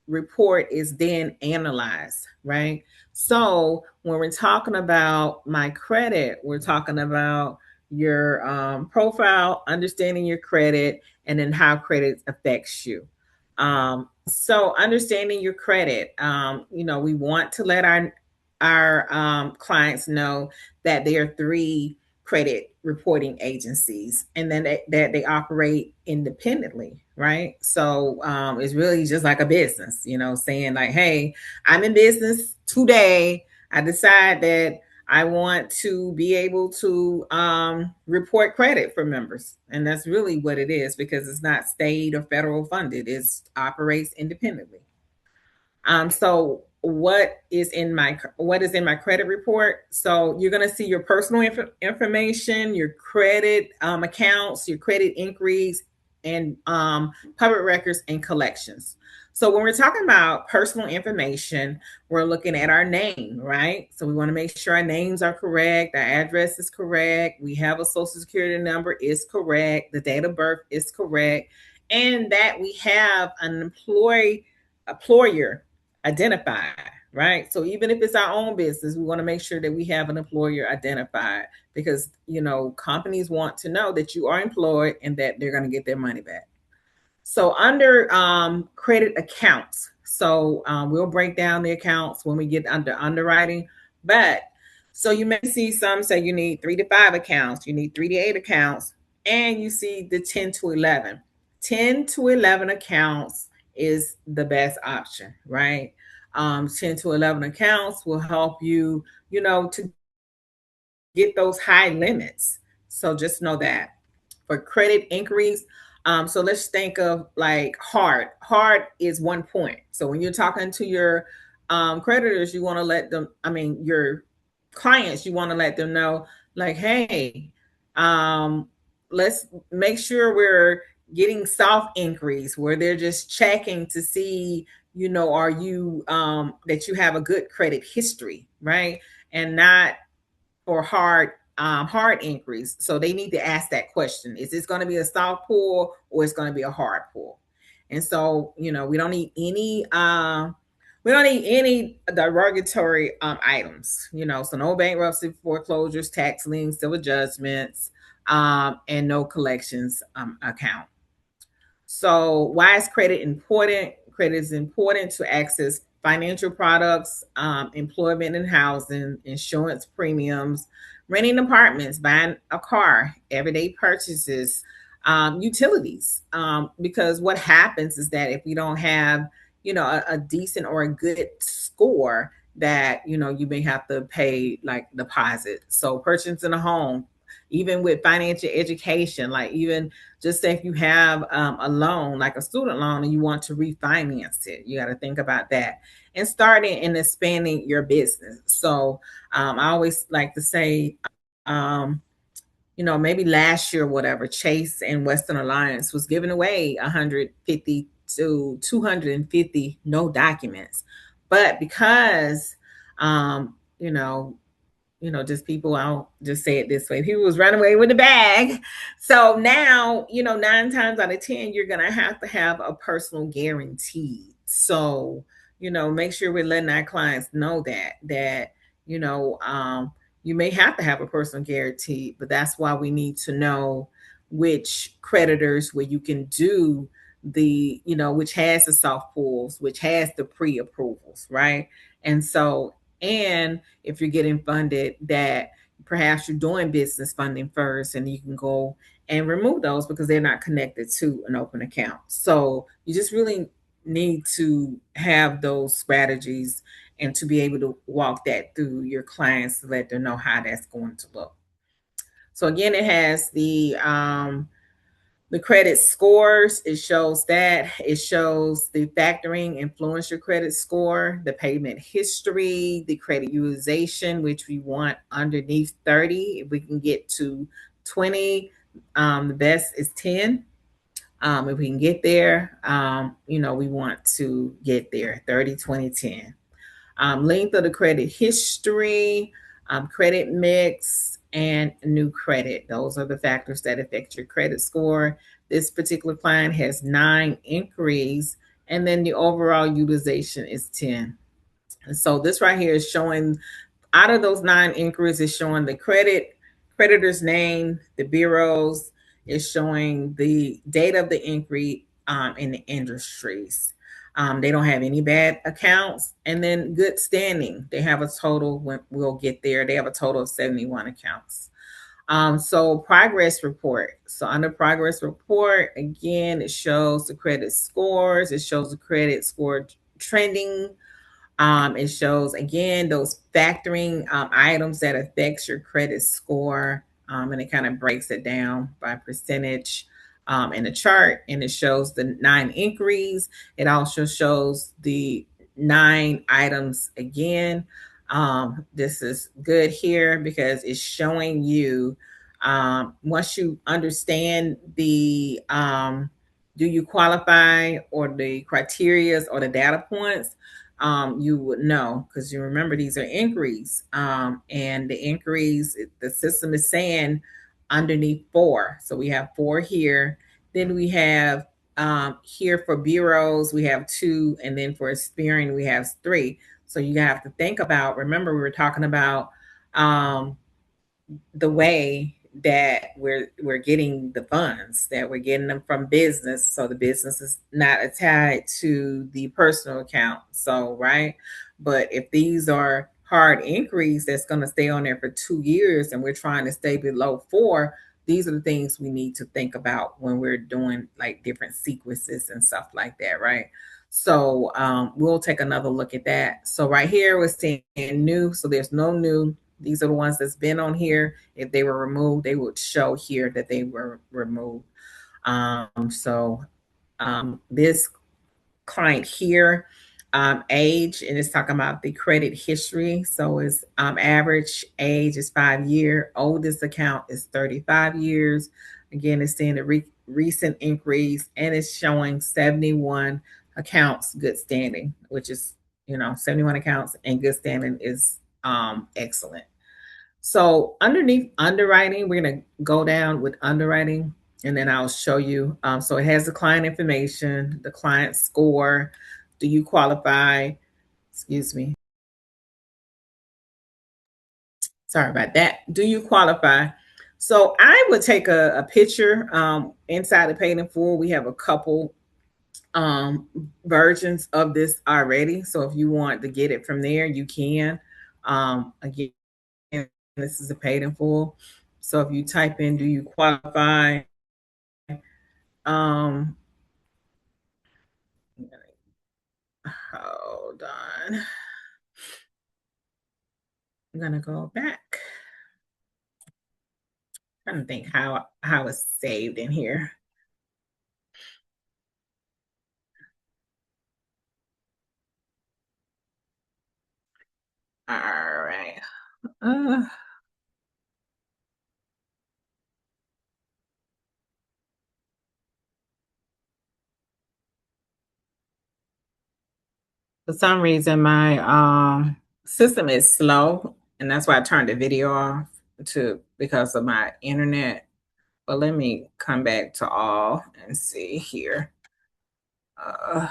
report is then analyzed, right? So when we're talking about my credit, we're talking about your profile, understanding your credit, and then how credit affects you. So understanding your credit, we want to let our clients know that there are three credit reporting agencies and then that they operate independently, right? So it's really just like a business, saying like, hey, I'm in business today. I decide that I want to be able to report credit for members. And that's really what it is, because it's not state or federal funded. It operates independently. So what is in my credit report? So you're going to see your personal information, your credit accounts, your credit inquiries, and public records and collections. So when we're talking about personal information, we're looking at our name, right? So we want to make sure our names are correct, our address is correct, we have a social security number is correct, the date of birth is correct, and that we have an employer identified, right? So even if it's our own business, we want to make sure that we have an employer identified, because companies want to know that you are employed and that they're going to get their money back. So under credit accounts, so we'll break down the accounts when we get under underwriting, but so you may see some say you need 3 to 5 accounts, you need 3 to 8 accounts, and you see the 10 to 11. 10 to 11 accounts is the best option, right? 10 to 11 accounts will help you, to get those high limits. So just know that. For credit inquiries, so let's think of like hard. Hard is 1 point. So when you're talking to your creditors, you want to let them, your clients, you want to let them know, like, hey, let's make sure we're getting soft inquiries where they're just checking to see, are you that you have a good credit history, right? And not for hard inquiries. So they need to ask that question: is this going to be a soft pull or is going to be a hard pull? And so we don't need any derogatory items, so no bankruptcy, foreclosures, tax liens, civil judgments, and no collections account. So why is credit important? Credit is important to access financial products, employment and housing, insurance premiums, renting apartments, buying a car, everyday purchases, utilities. Because what happens is that if you don't have, a decent or a good score, that you may have to pay like deposit. So purchasing a home, even with financial education, like even just say if you have a loan, like a student loan, and you want to refinance it, you got to think about that. And starting and expanding your business. So I always like to say, maybe last year, whatever, Chase and Western Alliance was giving away 150 to 250 no documents. But because, just people, I'll just say it this way, people was running away with the bag. So now, 9 times out of 10, you're going to have a personal guarantee. So, make sure we're letting our clients know that, you may have to have a personal guarantee, but that's why we need to know which creditors where you can do the, which has the soft pulls, which has the pre-approvals, right? And so, and if you're getting funded, that perhaps you're doing business funding first, and you can go and remove those because they're not connected to an open account. So you just really need to have those strategies and to be able to walk that through your clients to let them know how that's going to look. So again, it has the credit scores. It shows that. It shows the factoring influence your credit score, the payment history, the credit utilization, which we want underneath 30. If we can get to 20, the best is 10. If we can get there, we want to get there 30, 20, 10. Length of the credit history, credit mix, and new credit. Those are the factors that affect your credit score. This particular client has 9 inquiries, and then the overall utilization is 10. And so this right here is showing, out of those 9 inquiries, is showing the creditor's name, the bureaus, is showing the date of the inquiry, in the industries. They don't have any bad accounts, and then good standing. They have a total. We'll get there. They have a total of 71 accounts. So progress report. So under progress report, again, it shows the credit scores. It shows the credit score trending. It shows again those factoring items that affects your credit score, and it kind of breaks it down by percentage in the chart, and it shows the 9 inquiries. It also shows the 9 items again. This is good here because it's showing you, once you understand the do you qualify, or the criterias or the data points, you would know, because you remember these are inquiries, and the inquiries, the system is saying underneath 4. So we have 4 here. Then we have, here for bureaus, we have 2, and then for Experian, we have 3. So you have to think about, remember, we were talking about the way that we're getting the funds, that we're getting them from business, so the business is not tied to the personal account. So right, but if these are hard inquiries that's going to stay on there for 2 years, and we're trying to stay below 4, these are the things we need to think about when we're doing like different sequences and stuff like that, right? So we'll take another look at that. So right here we're seeing new, so there's no new. These are the ones that's been on here. If they were removed, they would show here that they were removed. So this client here, age, and it's talking about the credit history. So it's average age is 5 year. Oldest account is 35 years. Again, it's seeing the recent increase, and it's showing 71 accounts good standing, which is, 71 accounts and good standing is excellent. So underneath underwriting, we're going to go down with underwriting, and then I'll show you. So it has the client information, the client score. Do you qualify? Excuse me. Sorry about that. Do you qualify? So I would take a picture inside the Paid in Full. We have a couple versions of this already. So if you want to get it from there, you can. Again, this is a Paid in Full. So if you type in, do you qualify? Um, hold on. I'm gonna go back. I'm trying to think how it's saved in here. All right. Uh, for some reason, my system is slow, and that's why I turned the video off, because of my internet. But let me come back to all and see here. Uh,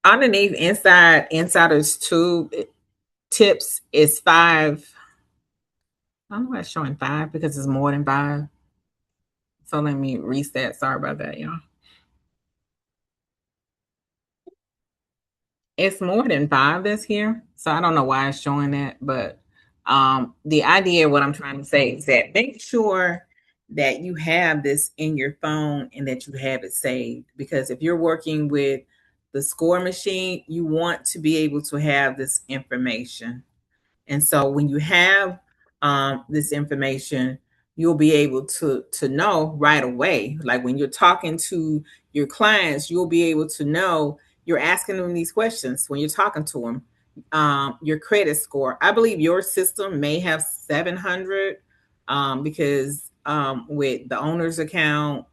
Underneath insider's tube tips is 5. I don't know why it's showing 5 because it's more than 5. So let me reset. Sorry about that, y'all. It's more than 5 that's here. So I don't know why it's showing that, but The idea, what I'm trying to say is that make sure that you have this in your phone and that you have it saved. Because if you're working with the score machine, you want to be able to have this information. And so when you have this information, you'll be able to know right away. Like when you're talking to your clients, you'll be able to know you're asking them these questions when you're talking to them. Your credit score. I believe your system may have 700 because with the owner's account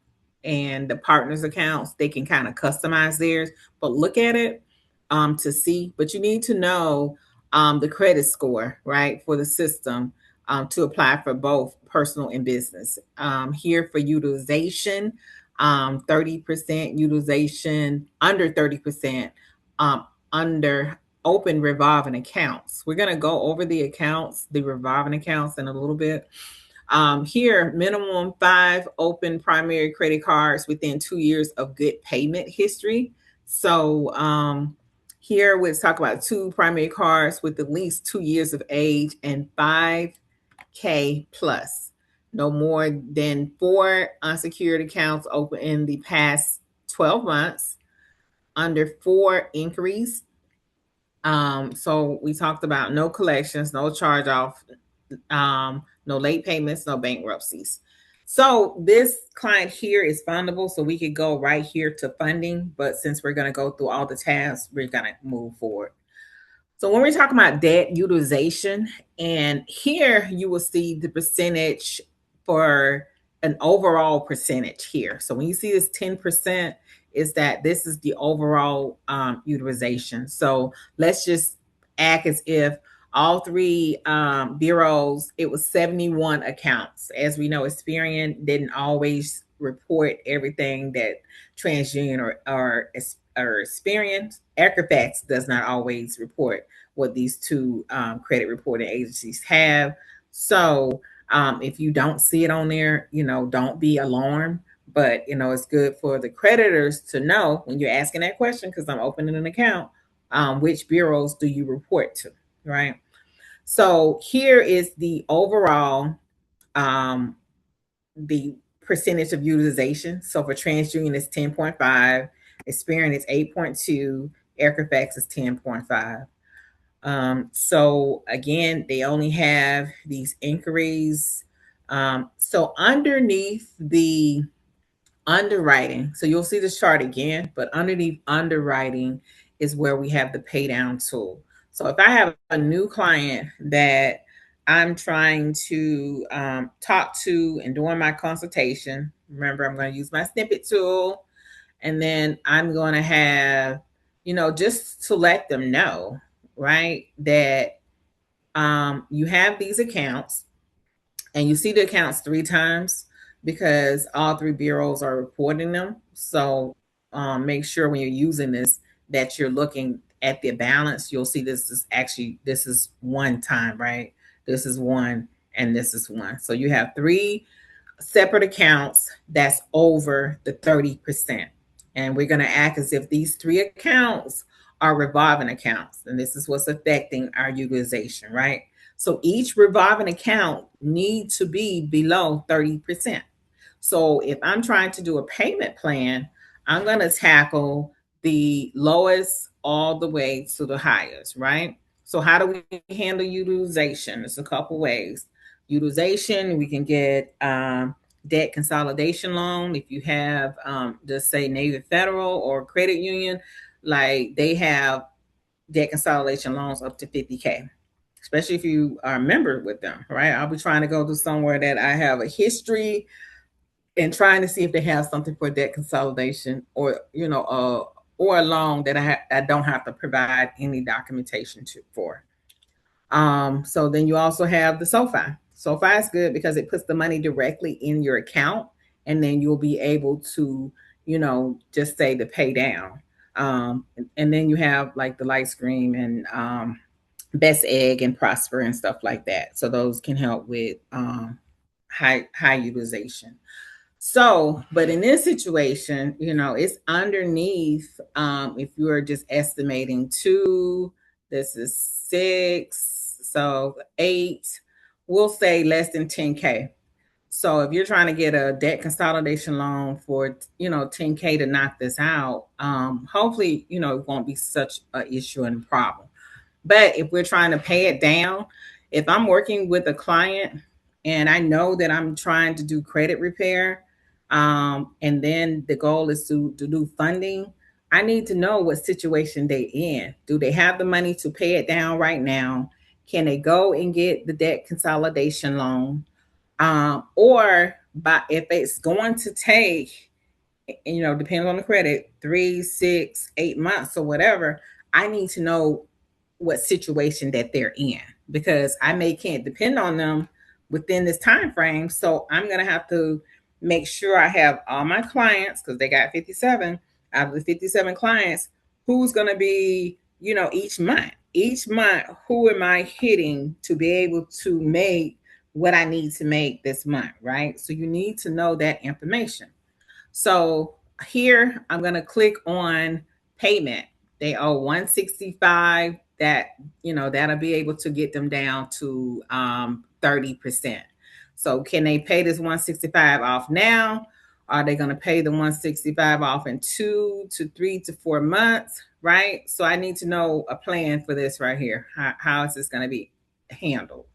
and the partner's accounts, they can kind of customize theirs. But look at it to see. But you need to know the credit score, right, for the system to apply for both personal and business. Here for utilization, 30% utilization, under 30%, under open revolving accounts. We're going to go over the accounts, the revolving accounts in a little bit. Here, minimum 5 open primary credit cards within 2 years of good payment history. So here let's talk about 2 primary cards with at least 2 years of age and 5K plus. No more than 4 unsecured accounts open in the past 12 months. Under 4 inquiries. So we talked about no collections, no charge off, no late payments, no bankruptcies. So this client here is fundable, so we could go right here to funding. But since we're going to go through all the tasks, we're going to move forward. So when we're talking about debt utilization, and here you will see the percentage for an overall percentage here. So when you see this 10%, is that this is the overall utilization. So let's just act as if all 3 bureaus, it was 71 accounts. As we know, Experian didn't always report everything that TransUnion or Experian. Equifax does not always report what these 2 credit reporting agencies have. So if you don't see it on there, don't be alarmed. But it's good for the creditors to know when you're asking that question, because I'm opening an account, which bureaus do you report to, right? So here is the overall the percentage of utilization. So for TransUnion, it's 10.5, Experian is 8.2, Equifax is 10.5. So again, they only have these inquiries. So underneath the underwriting, so you'll see this chart again, but underneath underwriting is where we have the pay down tool. So if I have a new client that I'm trying to talk to and during my consultation, remember I'm going to use my snippet tool, and then I'm going to have, just to let them know, right, that you have these accounts and you see the accounts 3 times because all 3 bureaus are reporting them. So make sure when you're using this that you're looking at the balance. You'll see this is one time, right? This is one and this is one. So you have 3 separate accounts that's over the 30%. And we're going to act as if these 3 accounts are revolving accounts. And this is what's affecting our utilization, right? So each revolving account needs to be below 30%. So if I'm trying to do a payment plan, I'm going to tackle the lowest all the way to the highest, right? So how do we handle utilization? There's a couple ways. Utilization, we can get debt consolidation loan. If you have, just say Navy Federal or credit union, like they have debt consolidation loans up to 50K, especially if you are a member with them, right? I'll be trying to go to somewhere that I have a history and trying to see if they have something for debt consolidation or, or a loan that I don't have to provide any documentation for. So then you also have the SoFi. SoFi is good because it puts the money directly in your account, and then you'll be able to, just say to pay down. And then you have like the LightStream and Best Egg and Prosper and stuff like that. So those can help with high utilization. So, but in this situation, it's underneath. If you are just estimating 2, this is 6, So eight, we'll say less than 10K. So if you're trying to get a debt consolidation loan for 10K to knock this out, hopefully it won't be such an issue and problem. But if we're trying to pay it down, if I'm working with a client and I know that I'm trying to do credit repair, and then the goal is to do funding, I need to know what situation they in. Do they have the money to pay it down right now? Can they go and get the debt consolidation loan? Or by if it's going to take, depends on the credit, 3, 6, 8 months or whatever, I need to know what situation that they're in because I may can't depend on them within this time frame. So I'm gonna have to make sure I have all my clients because they got 57 out of the 57 clients. Who's gonna be, each month? Each month, who am I hitting to be able to make what I need to make this month, right? So you need to know that information. So here I'm going to click on payment. They owe 165. That'll be able to get them down to 30%. So can they pay this 165 off now? Are they going to pay the 165 off in 2 to 3 to 4 months? Right. So I need to know a plan for this right here. How is this going to be handled?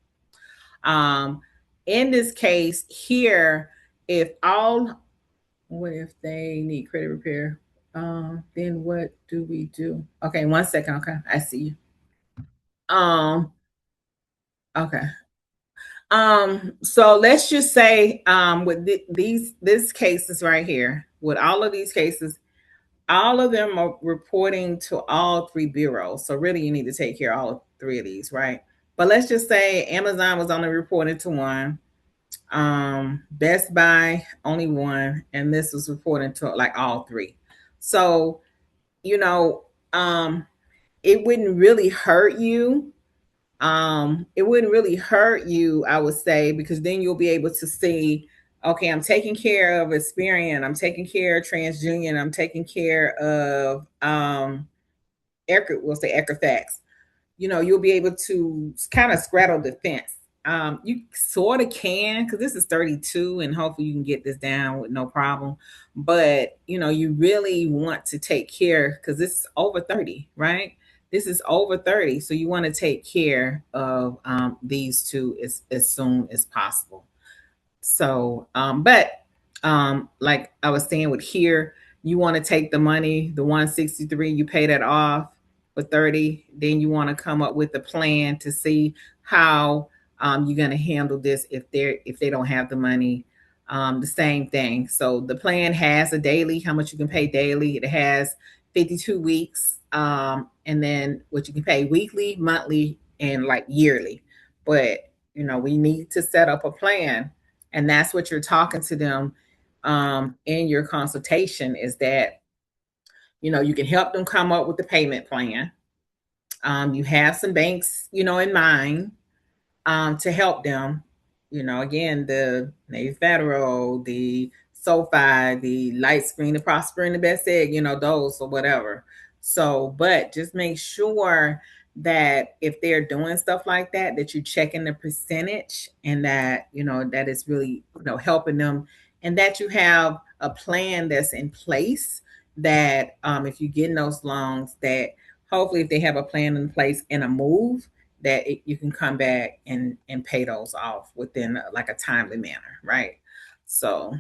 Um, in this case here, if all what if they need credit repair? Then what do we do? Okay, 1 second. Okay, I see you. Okay. So let's just say, with these this cases right here, with all of these cases, all of them are reporting to all three bureaus. So really, you need to take care of all three of these, right? But let's just say Amazon was only reporting to one, Best Buy only one, and this was reporting to like all three. So you know, it wouldn't really hurt you. It wouldn't really hurt you, I would say, because then you'll be able to see, okay, I'm taking care of Experian, I'm taking care of TransUnion, I'm taking care of we'll say Equifax. You'll be able to kind of straddle the fence. You sort of can because this is 32 and hopefully you can get this down with no problem. But, you really want to take care because this is over 30, right? This is over 30. So you want to take care of these two as soon as possible. So, like I was saying with here, you want to take the money, the 163, you pay that off for 30. Then you want to come up with a plan to see how you're going to handle this if they don't have the money. The same thing. So the plan has a daily, how much you can pay daily. It has 52 weeks, and then what you can pay weekly, monthly, and like yearly. But we need to set up a plan, and that's what you're talking to them in your consultation is that you can help them come up with the payment plan. You have some banks in mind to help them. Again, the Navy Federal, the SoFi, the Light Screen, the Prosper, and the Best Egg, those or whatever. So, but just make sure that if they're doing stuff like that, that you're checking the percentage and that, that is really, helping them and that you have a plan that's in place that if you get in those loans, that hopefully if they have a plan in place and a move, that you can come back and pay those off within like a timely manner, right? So,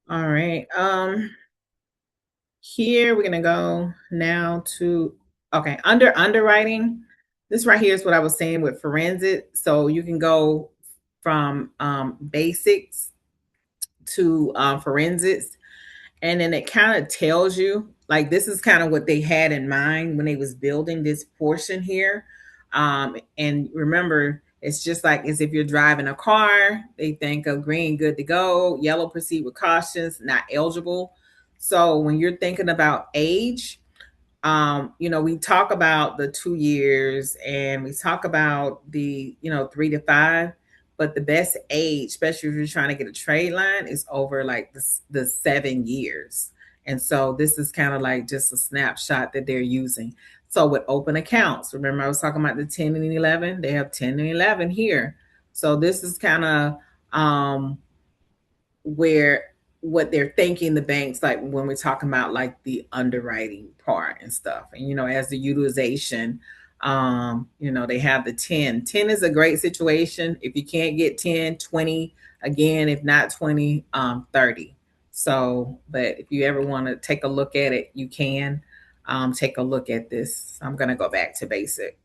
all right. Here we're gonna go now to okay under underwriting. This right here is what I was saying with forensic. So you can go from basics to forensics, and then it kind of tells you like this is kind of what they had in mind when they was building this portion here. And remember, it's just like as if you're driving a car, they think of green, good to go, yellow, proceed with cautions, not eligible. So when you're thinking about age, we talk about the 2 years and we talk about the 3 to 5, but the best age, especially if you're trying to get a trade line, is over like the 7 years. And so this is kind of like just a snapshot that they're using. So with open accounts, remember I was talking about the 10 and 11? They have 10 and 11 here. So this is kind of where what they're thinking the banks, like when we're talking about like the underwriting part and stuff, and as the utilization, they have the 10 is a great situation. If you can't get 10, 20, again, if not 20, 30. So but if you ever want to take a look at it, you can take a look at this. I'm going to go back to basic.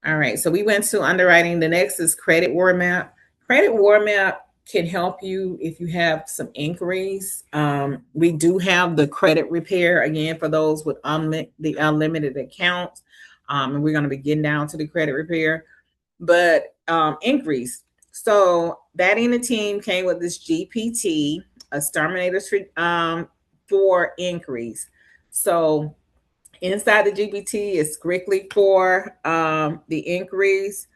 All right, so we went to underwriting. The next is credit war map. Credit war map can help you if you have some inquiries. We do have the credit repair again for those with the unlimited accounts, and we're going to be getting down to the credit repair. But inquiries. So that in the team came with this GPT, a Terminator for inquiries. So inside the GPT is strictly for the inquiries.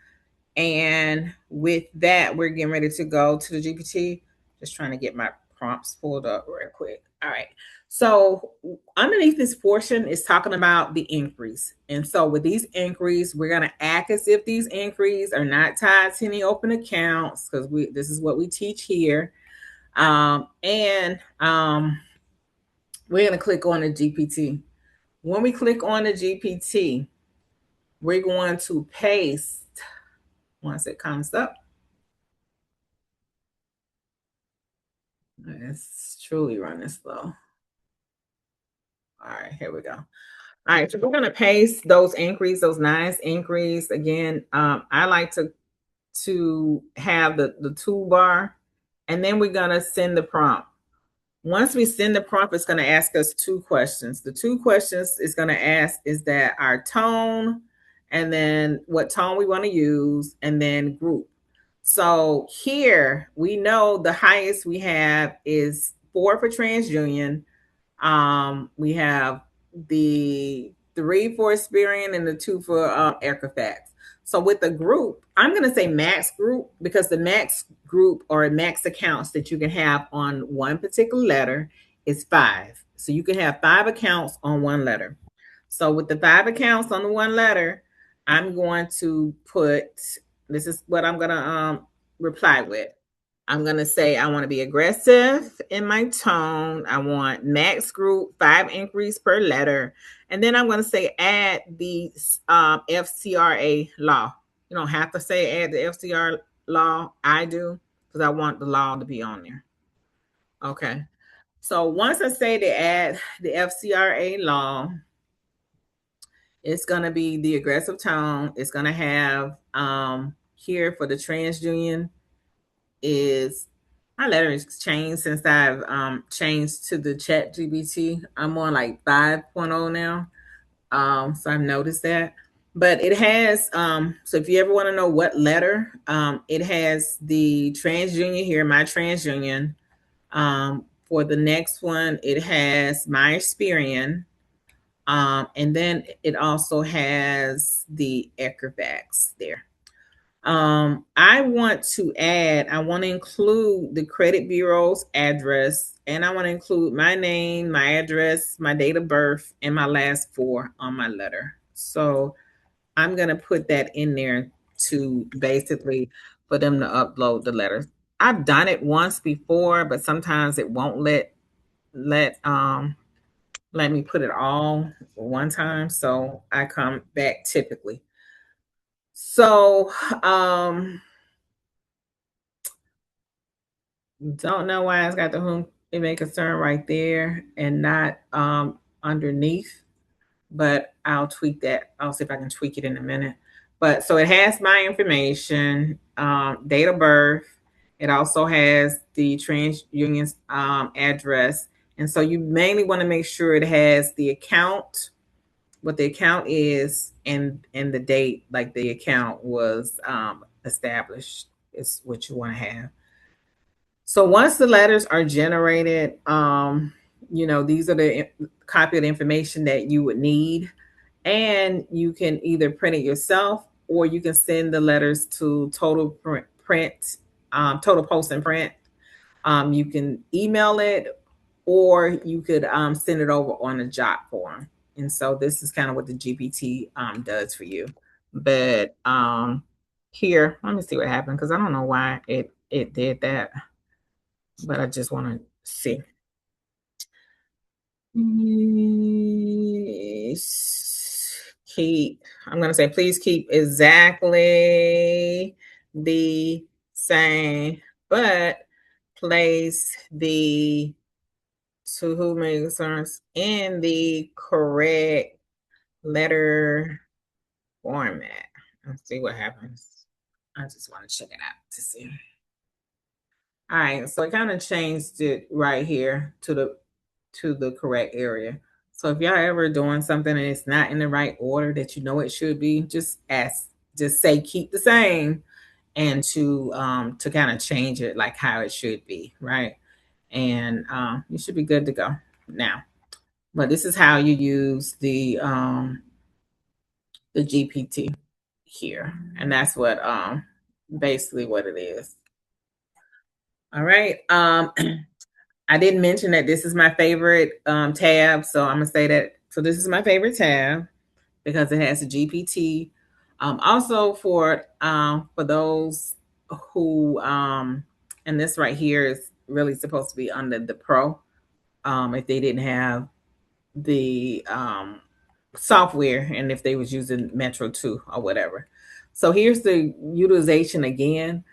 And with that, we're getting ready to go to the GPT. Just trying to get my prompts pulled up real quick. All right. So underneath this portion is talking about the inquiries. And so with these inquiries, we're going to act as if these inquiries are not tied to any open accounts, because this is what we teach here. And we're going to click on the GPT. When we click on the GPT, we're going to paste once it comes up. It's truly running slow. All right, here we go. All right, so we're going to paste those inquiries, those nice inquiries. Again, I like to have the toolbar, and then we're going to send the prompt. Once we send the prompt, it's going to ask us two questions. The two questions it's going to ask is that our tone, and then what tone we want to use, and then group. So here we know the highest we have is 4 for TransUnion. We have the 3 for Experian and the 2 for Equifax. So with the group, I'm going to say max group, because the max group or max accounts that you can have on one particular letter is 5. So you can have 5 accounts on one letter. So with the 5 accounts on the one letter, I'm going to put, this is what I'm going to reply with. I'm going to say I want to be aggressive in my tone. I want max group, 5 inquiries per letter. And then I'm going to say add the FCRA law. You don't have to say add the FCRA law. I do, because I want the law to be on there. Okay. So once I say to add the FCRA law, it's going to be the aggressive tone. It's going to have here for the TransUnion is my letter has changed since I've changed to the Chat GPT. I'm on like 5.0 now. So I've noticed that. But it has, so if you ever want to know what letter, it has the TransUnion here, my TransUnion. For the next one, it has my Experian. And then it also has the Equifax there. I want to include the credit bureau's address, and I want to include my name, my address, my date of birth, and my last 4 on my letter. So I'm going to put that in there to basically for them to upload the letter. I've done it once before, but sometimes it won't let me put it all one time. So I come back typically. So don't know why it's got the whom it may concern right there and not underneath, but I'll tweak that. I'll see if I can tweak it in a minute. But so it has my information, date of birth. It also has the TransUnion's address. And so you mainly want to make sure it has the account, what the account is, and the date like the account was established is what you want to have. So once the letters are generated, these are the copy of the information that you would need. And you can either print it yourself, or you can send the letters to Total Post and Print. You can email it, or you could send it over on a jot form. And so this is kind of what the GPT does for you. But here, let me see what happened because I don't know why it did that, but I just want to see. Keep, I'm going to say, please keep exactly the same, but place the to who may concerns in the correct letter format. Let's see what happens. I just want to check it out to see. All right, so it kind of changed it right here to the correct area. So if y'all ever doing something and it's not in the right order that you know it should be, just ask, just say keep the same, and to kind of change it like how it should be, right? And you should be good to go now. But this is how you use the GPT here, and that's what basically what it is. All right. I didn't mention that this is my favorite tab, so I'm gonna say that. So this is my favorite tab because it has a GPT. Also for those who and this right here is really supposed to be under the Pro. If they didn't have the software and if they was using Metro 2 or whatever. So here's the utilization again.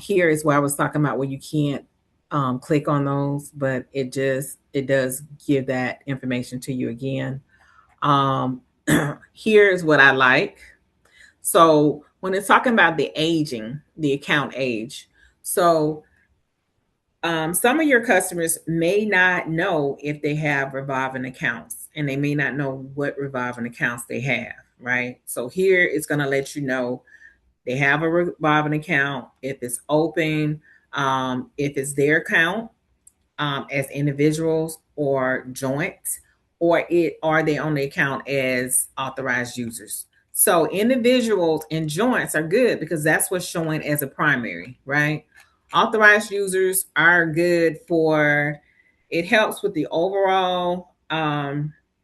Here is where I was talking about where you can't click on those, but it does give that information to you again. Um, here's what I like. So when it's talking about the aging, the account age, so some of your customers may not know if they have revolving accounts and they may not know what revolving accounts they have, right? So here it's going to let you know they have a revolving account, if it's open, if it's their account as individuals or joints, or it are they on the account as authorized users. So individuals and joints are good because that's what's showing as a primary, right? Authorized users are good for it helps with the overall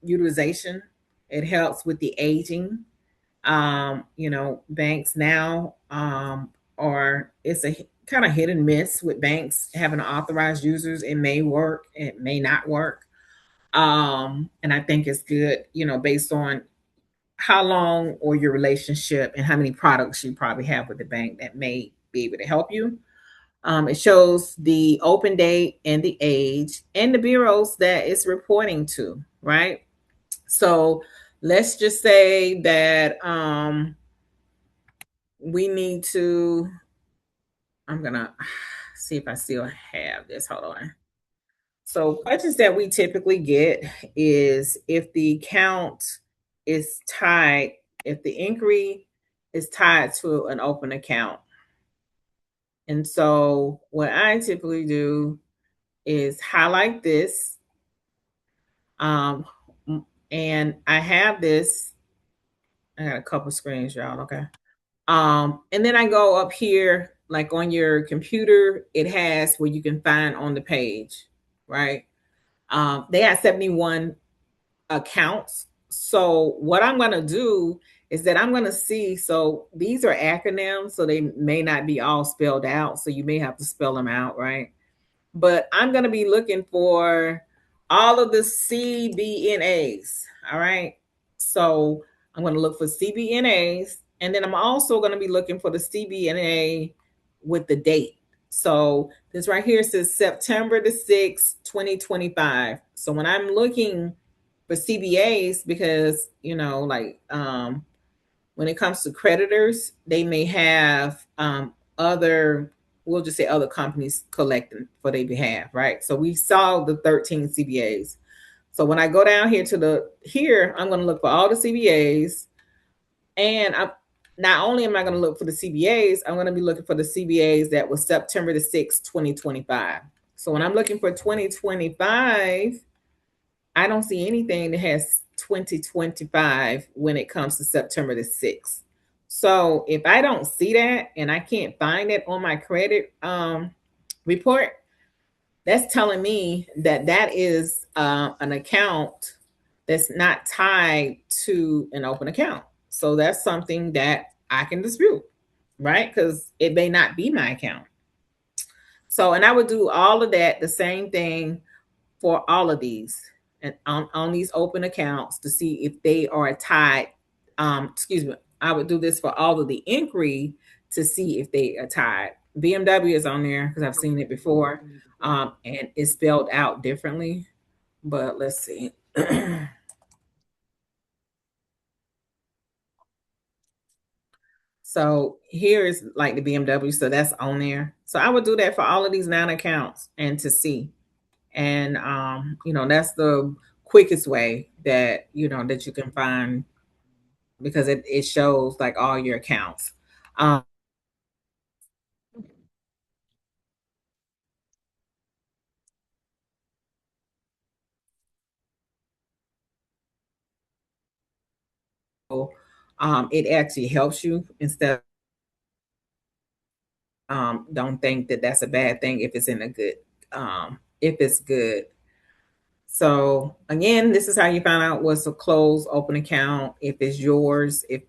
utilization. It helps with the aging. Banks now are it's a kind of hit and miss with banks having authorized users. It may work, it may not work. And I think it's good, based on how long or your relationship and how many products you probably have with the bank that may be able to help you. It shows the open date and the age and the bureaus that it's reporting to, right? So let's just say that we need to, I'm going to see if I still have this. Hold on. So questions that we typically get is if the count is tied, if the inquiry is tied to an open account. And so what I typically do is highlight this. And I have this, I got a couple screens, y'all, okay. And then I go up here, like on your computer, it has where you can find on the page, right? They have 71 accounts. So what I'm going to do is that I'm going to see. So these are acronyms, so they may not be all spelled out. So you may have to spell them out, right? But I'm going to be looking for all of the CBNAs. All right. So I'm going to look for CBNAs. And then I'm also going to be looking for the CBNA with the date. So this right here says September the 6th, 2025. So when I'm looking for CBAs, because, when it comes to creditors, they may have other, we'll just say other companies collecting for their behalf, right? So we saw the 13 CBAs. So when I go down here I'm going to look for all the CBAs, and not only am I going to look for the CBAs, I'm going to be looking for the CBAs that was September the 6th, 2025. So when I'm looking for 2025, I don't see anything that has 2025 when it comes to September the 6th. So if I don't see that and I can't find it on my credit report, that's telling me that that is an account that's not tied to an open account. So that's something that I can dispute, right? Because it may not be my account. So, and I would do all of that, the same thing for all of these and on these open accounts to see if they are tied. Excuse me, I would do this for all of the inquiry to see if they are tied. BMW is on there because I've seen it before, and it's spelled out differently. But let's see. So here is like the BMW, so that's on there. So I would do that for all of these 9 accounts and to see. And that's the quickest way that that you can find, because it shows like all your accounts. Um, it actually helps you instead of, don't think that that's a bad thing if it's in a good, if it's good. So again, this is how you find out what's a closed open account, if it's yours, if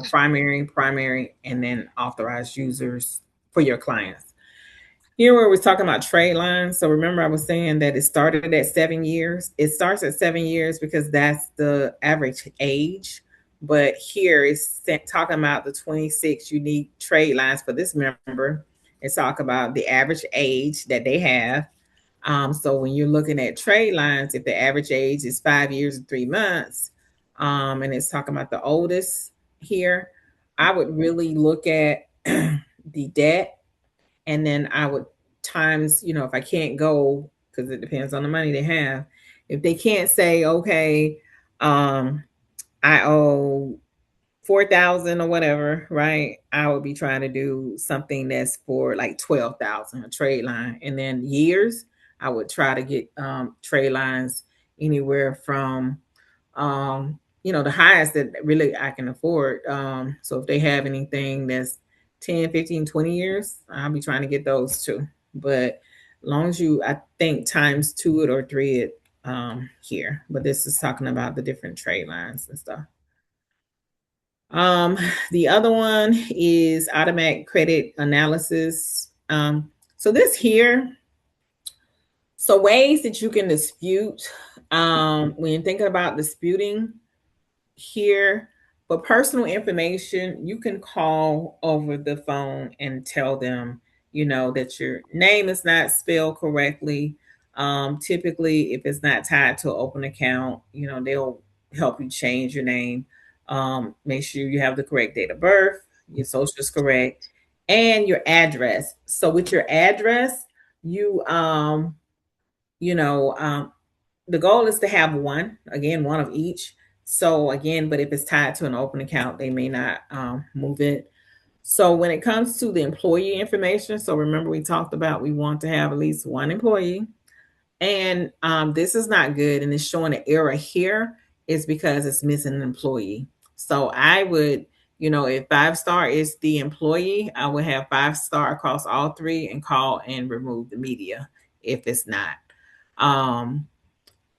primary, and then authorized users for your clients. Here where we're talking about trade lines. So remember I was saying that it started at 7 years. It starts at 7 years because that's the average age. But here it's talking about the 26 unique trade lines for this member. It's talk about the average age that they have. So when you're looking at trade lines, if the average age is 5 years and 3 months, and it's talking about the oldest here, I would really look at the debt, and then I would times, if I can't go, because it depends on the money they have. If they can't say, okay, I owe 4,000 or whatever, right? I would be trying to do something that's for like 12,000, a trade line. And then years, I would try to get trade lines anywhere from the highest that really I can afford. So if they have anything that's 10, 15, 20 years, I'll be trying to get those too. But long as you, I think, times two it or three it here. But this is talking about the different trade lines and stuff. Um, the other one is automatic credit analysis. So this here, so ways that you can dispute, when you're thinking about disputing here, but personal information, you can call over the phone and tell them, that your name is not spelled correctly. Typically, if it's not tied to an open account, they'll help you change your name. Make sure you have the correct date of birth, your social is correct, and your address. So with your address, you you know, the goal is to have one of each. So again, but if it's tied to an open account, they may not move it. So when it comes to the employee information, so remember we talked about we want to have at least one employee, and this is not good, and it's showing an error here is because it's missing an employee. So I would, if 5 star is the employee, I would have 5 star across all three and call and remove the media if it's not. Um,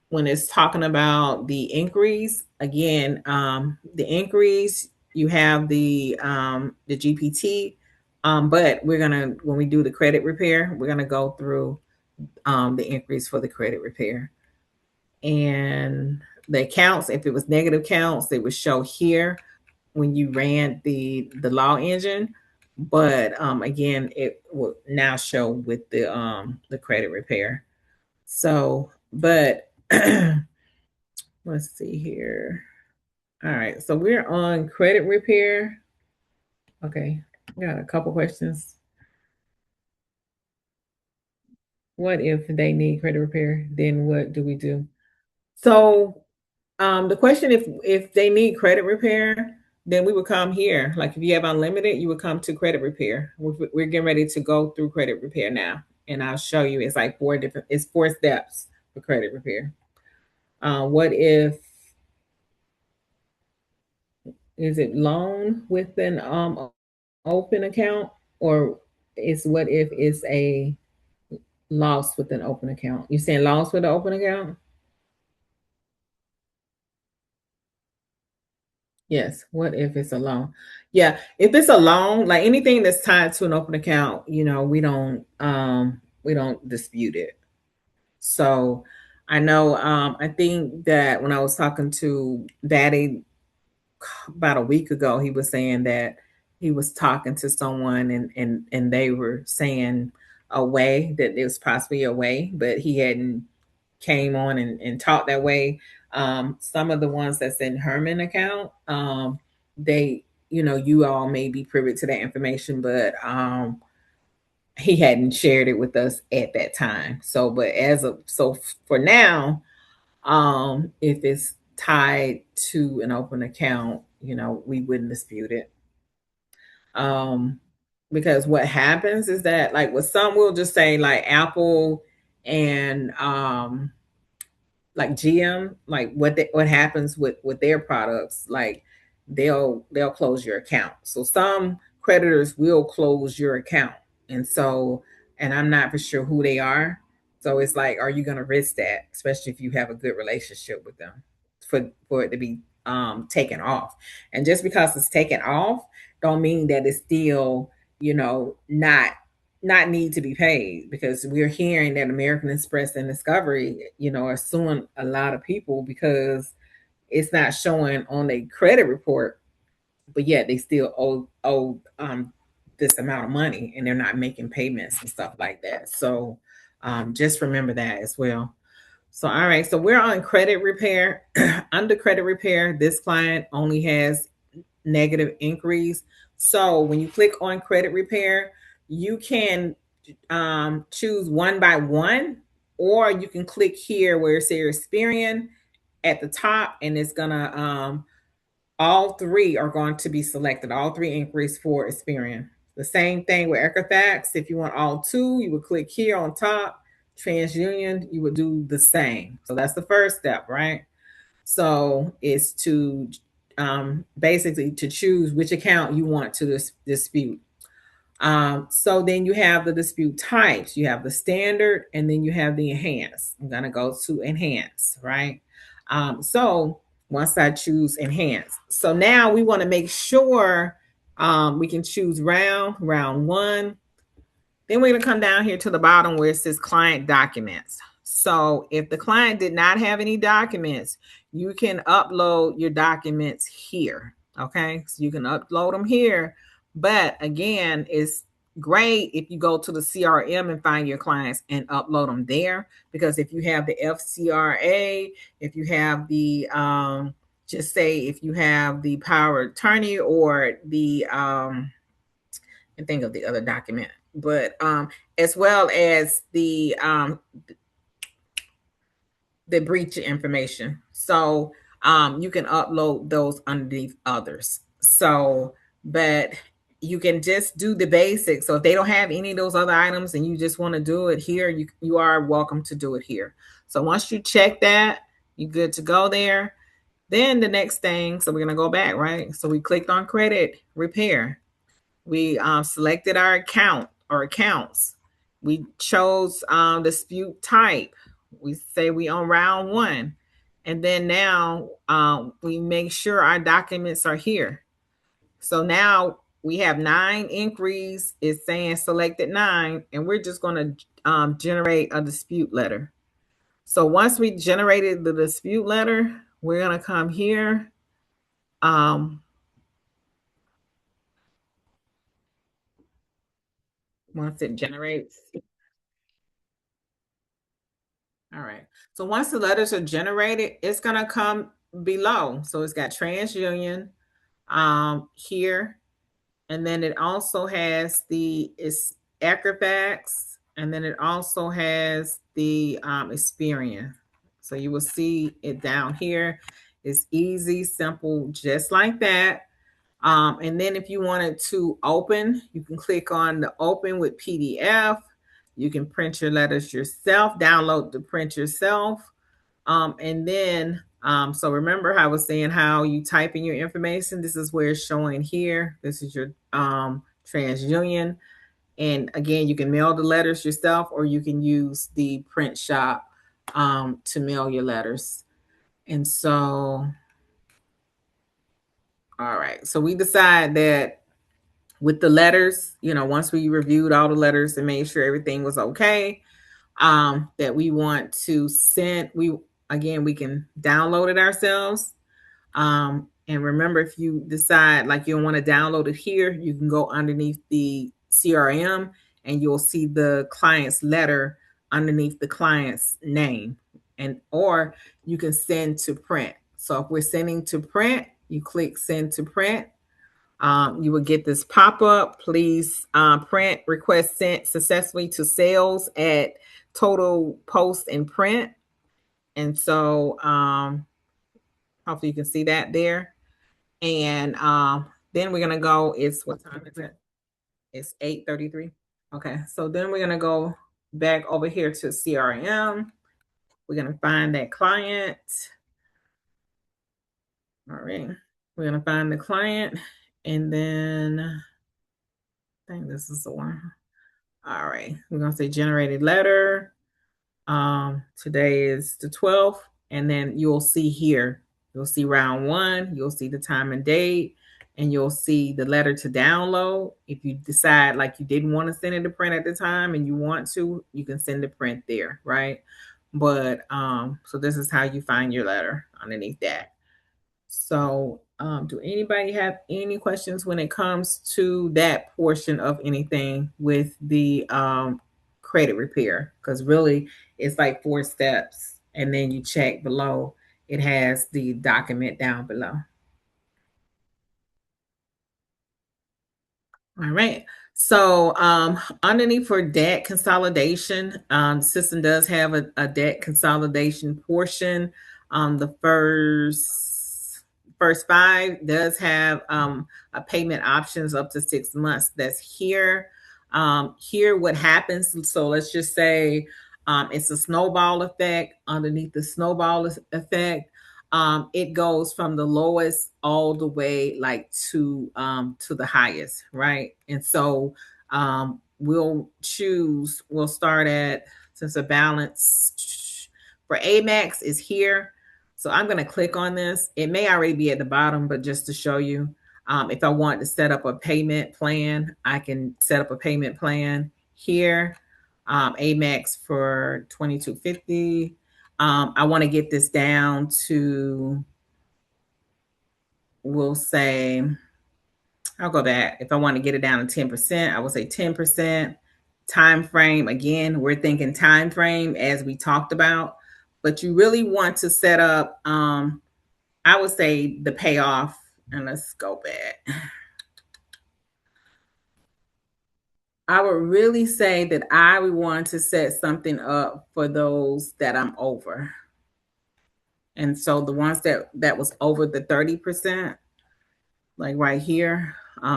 when it's talking about the inquiries, again, the inquiries, you have the GPT, but we're gonna when we do the credit repair, we're gonna go through the inquiries for the credit repair. And the accounts, if it was negative counts, they would show here when you ran the law engine. But again, it will now show with the credit repair. So, but let's see here. All right, so we're on credit repair. Okay, got a couple questions. What if they need credit repair? Then what do we do? So, the question, if they need credit repair, then we would come here. Like if you have unlimited, you would come to credit repair. We're getting ready to go through credit repair now, and I'll show you. It's like it's 4 steps for credit repair. What if is it loan with an open account, or is what if it's a loss with an open account? You saying loss with an open account? Yes. What if it's a loan? Yeah. If it's a loan, like anything that's tied to an open account, we don't dispute it. So I know I think that when I was talking to Daddy about a week ago, he was saying that he was talking to someone and they were saying a way that there was possibly a way, but he hadn't came on and talked that way. Some of the ones that's in Herman account, they, you all may be privy to that information, but he hadn't shared it with us at that time. So, but for now, if it's tied to an open account, we wouldn't dispute it. Um, because what happens is that, like, with some, we'll just say like Apple and like GM, like what happens with their products, like they'll close your account. So some creditors will close your account, and so and I'm not for sure who they are. So it's like, are you going to risk that, especially if you have a good relationship with them, for it to be taken off? And just because it's taken off, don't mean that it's still not need to be paid, because we're hearing that American Express and Discovery, are suing a lot of people because it's not showing on a credit report, but yet they still owe this amount of money and they're not making payments and stuff like that. So just remember that as well. So all right, so we're on credit repair. Under credit repair, this client only has negative inquiries. So when you click on credit repair, you can choose one by one, or you can click here where it says Experian at the top, and it's gonna all three are going to be selected. All three inquiries for Experian. The same thing with Equifax. If you want all two, you would click here on top. TransUnion, you would do the same. So that's the first step, right? So it's to basically to choose which account you want to dispute. So then you have the dispute types. You have the standard, and then you have the enhanced. I'm going to go to enhance, right? So once I choose enhance, so now we want to make sure we can choose round one. Then we're going to come down here to the bottom where it says client documents. So if the client did not have any documents, you can upload your documents here. Okay, so you can upload them here. But again, it's great if you go to the CRM and find your clients and upload them there, because if you have the FCRA, if you have the just say if you have the power of attorney or the and think of the other document, but as well as the breach information. So you can upload those underneath others. So, but you can just do the basics. So if they don't have any of those other items and you just want to do it here, you are welcome to do it here. So once you check that, you're good to go there. Then the next thing, so we're going to go back, right? So we clicked on credit repair. We selected our account or accounts. We chose dispute type. We say we on round one. And then now we make sure our documents are here. So now we have 9 inquiries. It's saying selected 9, and we're just going to generate a dispute letter. So once we generated the dispute letter, we're going to come here. Once it generates. All right. So once the letters are generated, it's going to come below. So it's got TransUnion here. And then it also has it's Equifax. And then it also has the Experian. So you will see it down here. It's easy, simple, just like that. And then if you wanted to open, you can click on the open with PDF. You can print your letters yourself, download the print yourself. And then, so remember how I was saying how you type in your information. This is where it's showing here. This is your TransUnion. And again, you can mail the letters yourself, or you can use the print shop to mail your letters. And so All right. So we decide that with the letters, once we reviewed all the letters and made sure everything was okay, that we want to send, we can download it ourselves. And remember, if you decide like you don't want to download it here, you can go underneath the CRM and you'll see the client's letter underneath the client's name. And or you can send to print. So if we're sending to print, you click send to print. You will get this pop-up. Please print request sent successfully to sales at Total Post and Print. And so hopefully you can see that there. And then we're gonna go. It's what time is it? It's 8:33. Okay, so then we're gonna go back over here to CRM. We're gonna find that client. All right, we're gonna find the client, and then I think this is the one. All right, we're gonna say generated letter. Today is the 12th, and then you'll see here, you'll see round one, you'll see the time and date, and you'll see the letter to download. If you decide like you didn't want to send it to print at the time and you want to, you can send the print there, right? But so this is how you find your letter underneath that. So do anybody have any questions when it comes to that portion of anything with the credit repair? Because really it's like 4 steps, and then you check below. It has the document down below. All right. So underneath for debt consolidation, system does have a debt consolidation portion. The first 5 does have a payment options up to 6 months. That's here. Here, what happens? So let's just say it's a snowball effect. Underneath the snowball effect, it goes from the lowest all the way like to the highest, right? And so we'll start at, since the balance for Amex is here. So I'm going to click on this. It may already be at the bottom, but just to show you, if I want to set up a payment plan, I can set up a payment plan here. Amex for 2250. I want to get this down to, we'll say, I'll go back. If I want to get it down to 10%, I will say 10%. Time frame, again, we're thinking time frame as we talked about, but you really want to set up, I would say the payoff, and let's go back. I would really say that I would want to set something up for those that I'm over. And so the ones that was over the 30%, like right here,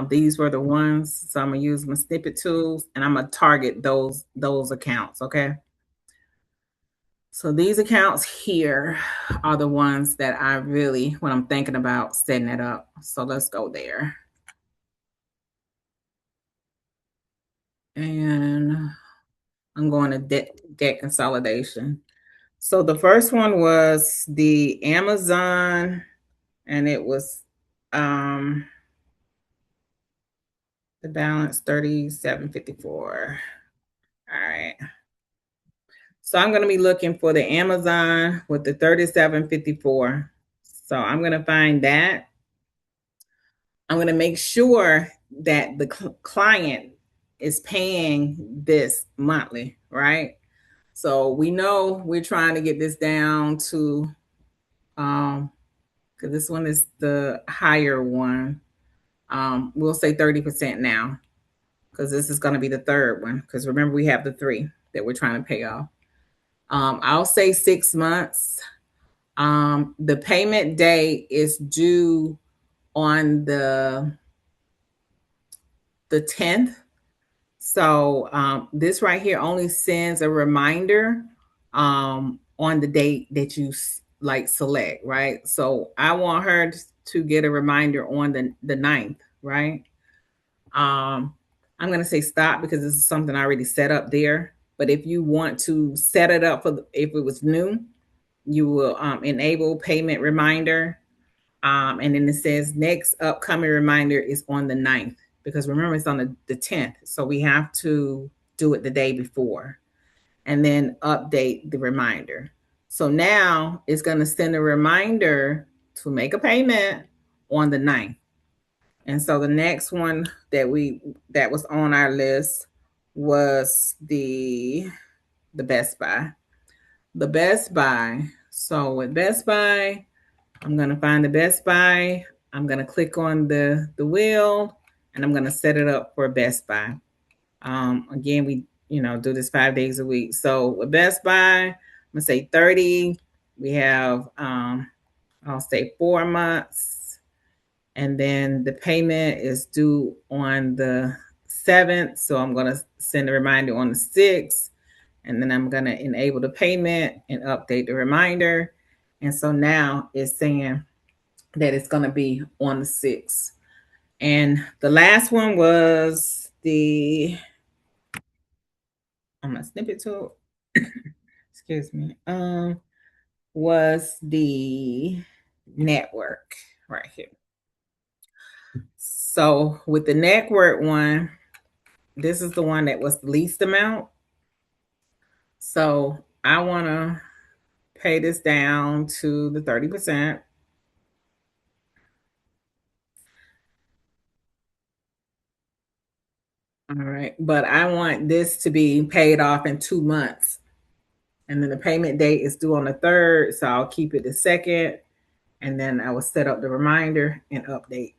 these were the ones. So I'm gonna use my snippet tools and I'm gonna target those accounts. Okay. So these accounts here are the ones that I really, when I'm thinking about setting it up. So let's go there. And I'm going to debt consolidation. So the first one was the Amazon, and it was the balance 3754. All right. So I'm going to be looking for the Amazon with the 3754. So I'm going to find that. I'm going to make sure that the client is paying this monthly, right? So we know we're trying to get this down to, because this one is the higher one. We'll say 30% now, because this is going to be the third one. Because remember, we have the 3 that we're trying to pay off. I'll say 6 months. The payment date is due on the 10th. So this right here only sends a reminder on the date that you like select, right? So I want her to get a reminder on the 9th, right? I'm going to say stop because this is something I already set up there. But if you want to set it up for if it was new, you will enable payment reminder. And then it says next upcoming reminder is on the 9th, because remember it's on the 10th. So we have to do it the day before and then update the reminder. So now it's going to send a reminder to make a payment on the 9th. And so the next one that was on our list was the Best Buy. The Best Buy. So with Best Buy, I'm going to find the Best Buy. I'm going to click on the wheel and I'm going to set it up for Best Buy. Again, we do this 5 days a week. So with Best Buy, I'm gonna say 30. We have I'll say 4 months, and then the payment is due on the 7th. So I'm gonna send a reminder on the 6th, and then I'm gonna enable the payment and update the reminder. And so now it's saying that it's gonna be on the 6th. And the last one was I'm gonna snip it to excuse me. Was the network right here. So with the network one, this is the one that was the least amount. So I want to pay this down to the 30%. All right. But I want this to be paid off in 2 months. And then the payment date is due on the 3rd. So I'll keep it the 2nd. And then I will set up the reminder and update.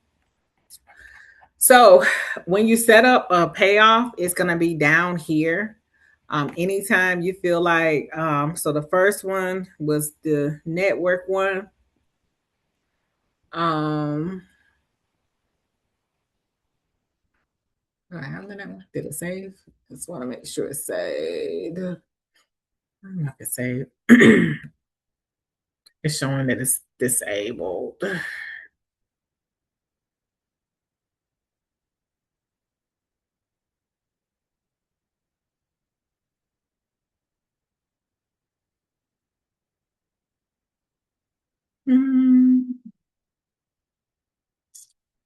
So when you set up a payoff, it's going to be down here. Anytime you feel like, so the first one was the network one. Did it save? Just want to make sure it's saved. I'm not gonna save. It's showing that it's disabled.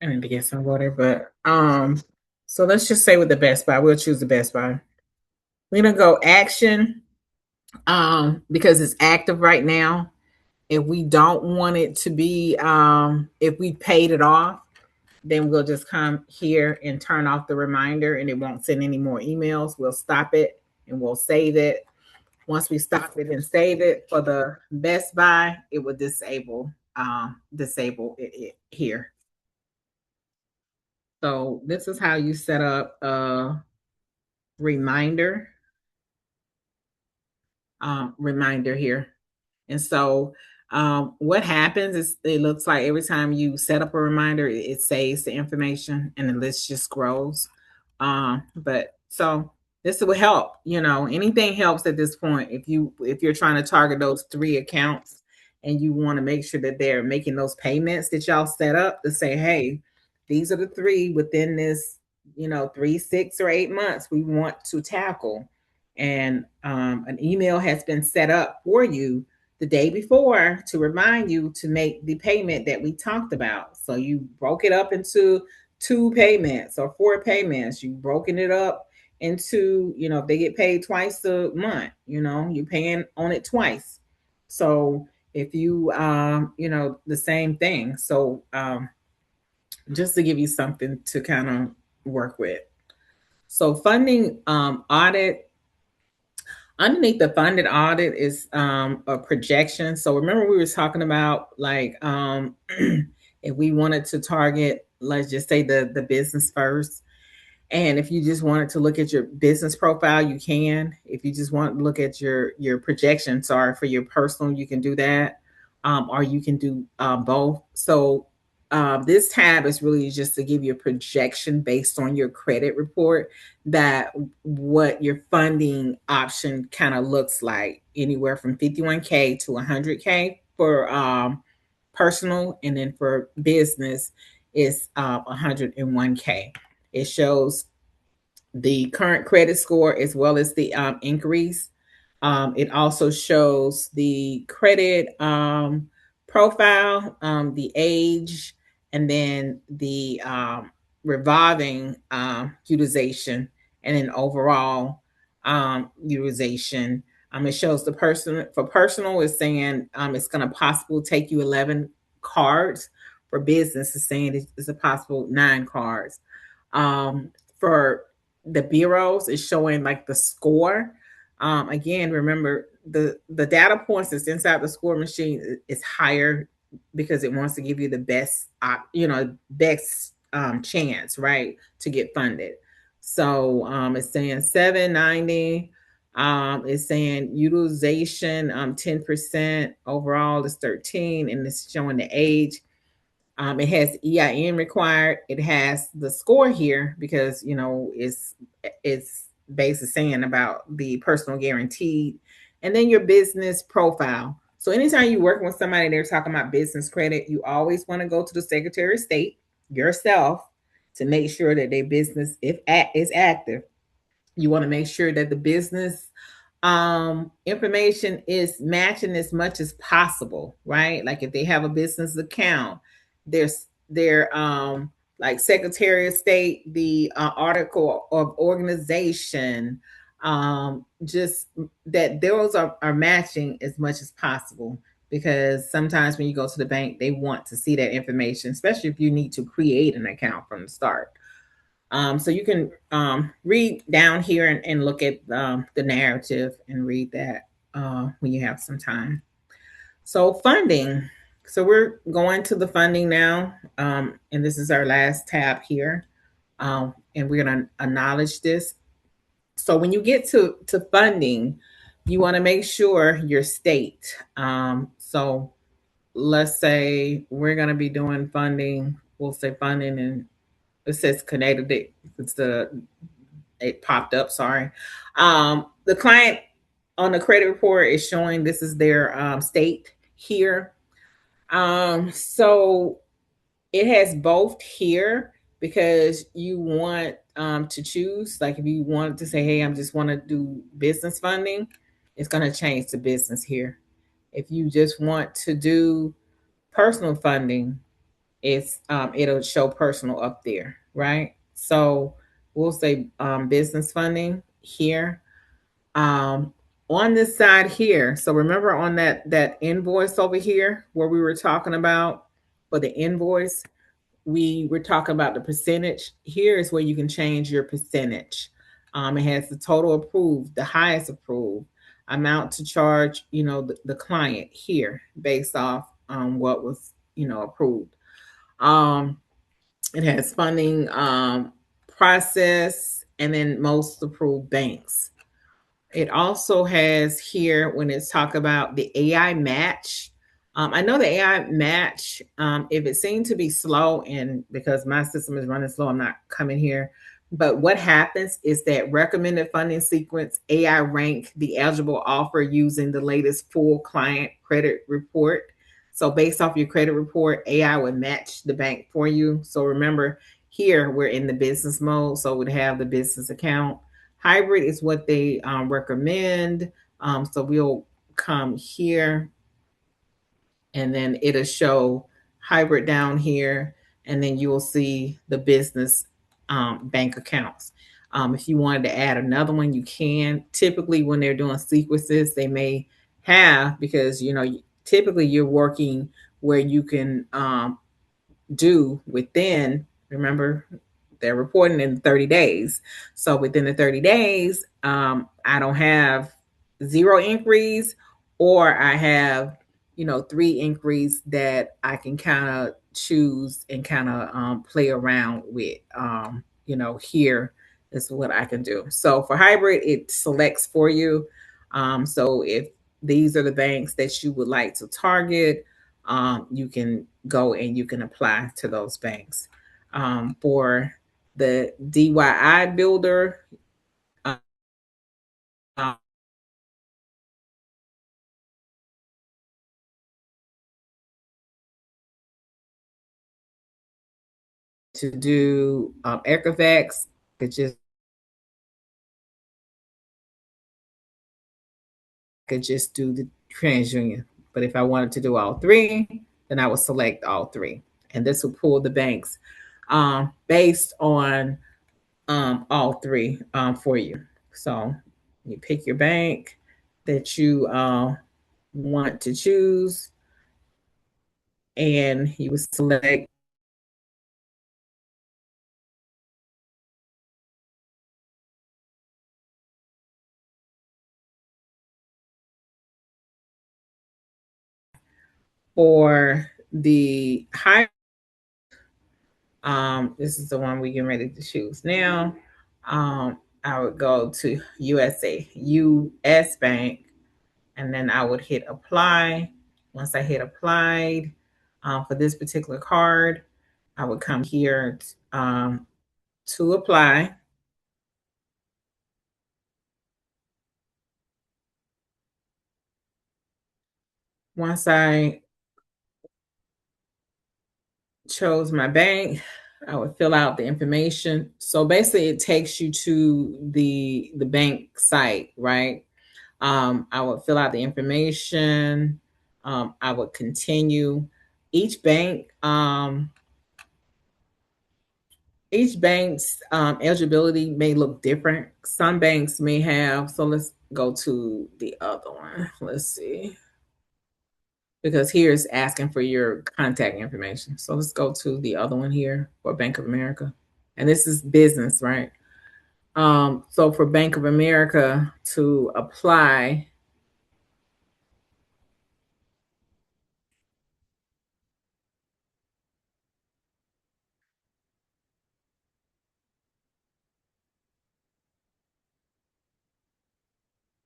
I need to get some water, but so let's just say with the Best Buy, we'll choose the Best Buy. We're gonna go action, because it's active right now. If we don't want it to be, if we paid it off, then we'll just come here and turn off the reminder and it won't send any more emails. We'll stop it and we'll save it. Once we stop it and save it for the Best Buy, it will disable it here. So this is how you set up a reminder here. And so what happens is it looks like every time you set up a reminder, it saves the information and the list just grows. But so this will help. Anything helps at this point. If you're trying to target those 3 accounts and you want to make sure that they're making those payments that y'all set up to say, hey, these are the 3 within this 3, 6, or 8 months we want to tackle. And an email has been set up for you the day before to remind you to make the payment that we talked about. So you broke it up into 2 payments or 4 payments. You've broken it up into, if they get paid twice a month, you're paying on it twice. So if you, the same thing. So just to give you something to kind of work with. So funding audit. Underneath the funded audit is a projection. So remember we were talking about like if we wanted to target, let's just say the business first. And if you just wanted to look at your business profile, you can. If you just want to look at your projections, for your personal, you can do that. Or you can do both. So this tab is really just to give you a projection based on your credit report that what your funding option kind of looks like, anywhere from 51K to 100K for personal, and then for business is 101K. It shows the current credit score as well as the increase. It also shows the credit profile, the age, and then the revolving utilization, and then overall utilization. It shows the person for personal is saying it's going to possible take you 11 cards. For business, is saying it's a possible 9 cards. For the bureaus, is showing like the score. Again, remember the data points that's inside the score machine is higher because it wants to give you the best, best chance, right, to get funded. So it's saying 790. It's saying utilization 10%, overall is 13, and it's showing the age. It has EIN required. It has the score here because it's basically saying about the personal guaranteed, and then your business profile. So anytime you're working with somebody, they're talking about business credit, you always want to go to the Secretary of State yourself to make sure that their business is active. You want to make sure that the business information is matching as much as possible, right? Like if they have a business account, their like Secretary of State, the article of organization, just that those are matching as much as possible, because sometimes when you go to the bank, they want to see that information, especially if you need to create an account from the start. So you can read down here and look at the narrative and read that when you have some time. So funding. So we're going to the funding now, and this is our last tab here, and we're going to acknowledge this. So when you get to funding, you want to make sure your state. So let's say we're going to be doing funding. We'll say funding, and it says Connecticut. It popped up. Sorry. The client on the credit report is showing this is their state here. So it has both here because you want to choose. Like if you want to say, hey, I just want to do business funding, it's going to change to business here. If you just want to do personal funding, it'll show personal up there, right? So we'll say business funding here. Um, on this side here, so remember on that invoice over here where we were talking about for the invoice, we were talking about the percentage. Here is where you can change your percentage. It has the total approved, the highest approved amount to charge, the client here based off what was, approved. Um, it has funding process and then most approved banks. It also has here when it's talk about the AI match. I know the AI match, if it seemed to be slow, and because my system is running slow, I'm not coming here. But what happens is that recommended funding sequence AI rank the eligible offer using the latest full client credit report. So based off your credit report, AI would match the bank for you. So remember, here we're in the business mode, so we'd have the business account. Hybrid is what they recommend. So we'll come here and then it'll show hybrid down here. And then you will see the business bank accounts. If you wanted to add another one, you can. Typically, when they're doing sequences, they may have, because, typically you're working where you can do within, remember, they're reporting in 30 days. So within the 30 days, I don't have 0 inquiries, or I have, 3 inquiries that I can kind of choose and kind of play around with. Here is what I can do. So for hybrid, it selects for you. So if these are the banks that you would like to target, you can go and you can apply to those banks. For the DIY builder, uh, to do Equifax, could just do the TransUnion. But if I wanted to do all three, then I would select all three. And this will pull the banks based on all three for you. So you pick your bank that you want to choose, and you would select for the high. This is the one we getting ready to choose now. I would go to US Bank, and then I would hit apply. Once I hit applied for this particular card, I would come here to apply. Once I chose my bank, I would fill out the information. So basically, it takes you to the bank site, right? I would fill out the information. I would continue. Each bank, um, each bank's eligibility may look different. Some banks may have. So let's go to the other one. Let's see, because here it's asking for your contact information. So let's go to the other one here for Bank of America, and this is business, right? So for Bank of America to apply,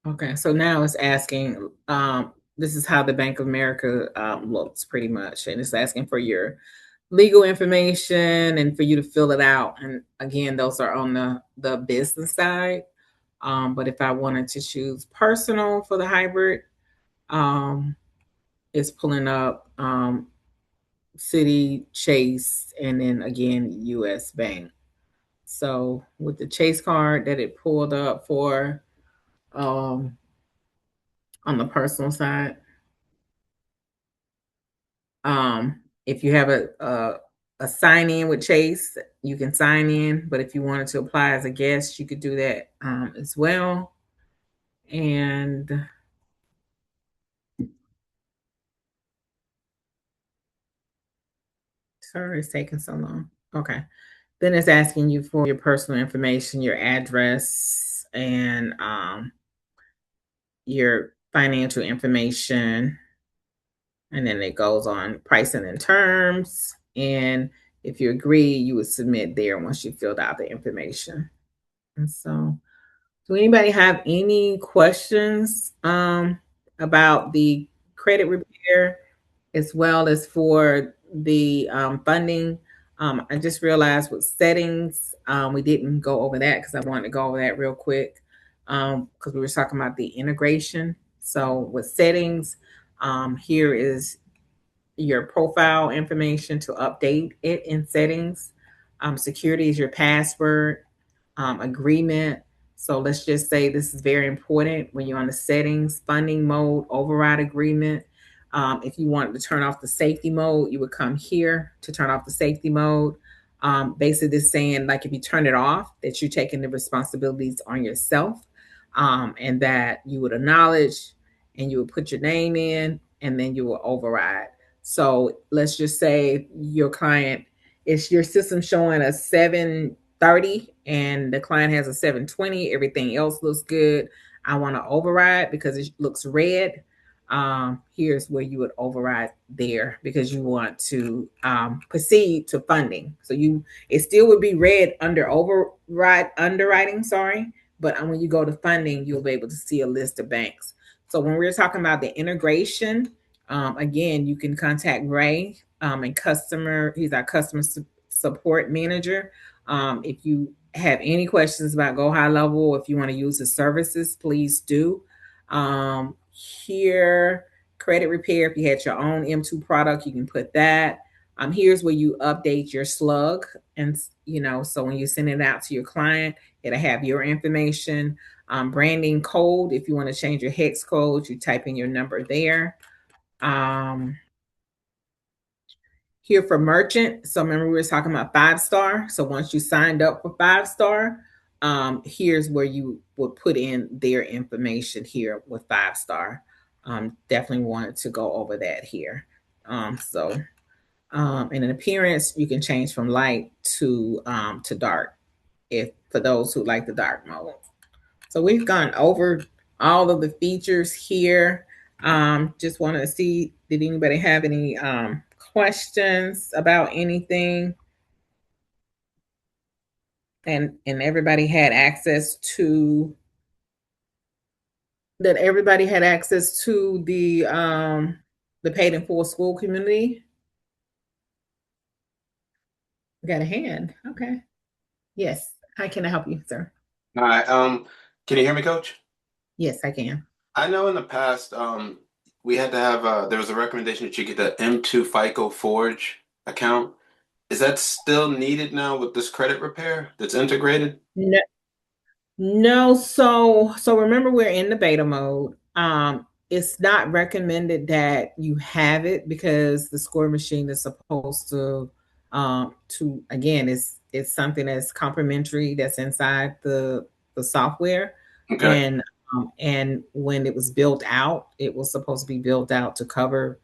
okay, so now it's asking, this is how the Bank of America looks pretty much. And it's asking for your legal information and for you to fill it out. And again, those are on the business side. But if I wanted to choose personal for the hybrid, um, it's pulling up City, Chase, and then again, US Bank. So with the Chase card that it pulled up for um, on the personal side, if you have a sign in with Chase, you can sign in. But if you wanted to apply as a guest, you could do that as well. And sorry, it's taking so long. Okay. Then it's asking you for your personal information, your address, and your financial information. And then it goes on pricing and terms. And if you agree, you would submit there once you filled out the information. And so, do anybody have any questions about the credit repair as well as for the funding? I just realized with settings, we didn't go over that because I wanted to go over that real quick because we were talking about the integration. So with settings, here is your profile information to update it in settings. Security is your password, agreement. So let's just say this is very important when you're on the settings, funding mode, override agreement. If you wanted to turn off the safety mode, you would come here to turn off the safety mode. Basically, this saying like if you turn it off, that you're taking the responsibilities on yourself, and that you would acknowledge and you would put your name in, and then you will override. So let's just say your client, is your system showing a 730 and the client has a 720, everything else looks good. I want to override because it looks red. Here's where you would override there because you want to proceed to funding. So it still would be red under override underwriting, sorry, but when you go to funding, you'll be able to see a list of banks. So when we're talking about the integration, again, you can contact Ray and he's our customer support manager. If you have any questions about Go High Level, if you want to use the services, please do. Here, credit repair, if you had your own M2 product, you can put that. Here's where you update your slug. And, so when you send it out to your client, it'll have your information. Branding code, if you want to change your hex code, you type in your number there. Um, Here for merchant. So remember we were talking about 5 star. So once you signed up for 5 star, here's where you would put in their information here with 5 star. Definitely wanted to go over that here. In an appearance, you can change from light to dark if for those who like the dark mode. So we've gone over all of the features here. Just wanted to see, did anybody have any questions about anything? And everybody had access to that. Everybody had access to the paid in full school community. Got a hand. Okay. Yes. How can I help you, sir? Hi, can you hear me, Coach? Yes, I can. I know in the past, we had to have there was a recommendation that you get the M2 FICO Forge account. Is that still needed now with this credit repair that's integrated? No, no, so remember we're in the beta mode. It's not recommended that you have it because the score machine is supposed to again it's something that's complementary that's inside the software Okay. and when it was built out, it was supposed to be built out to cover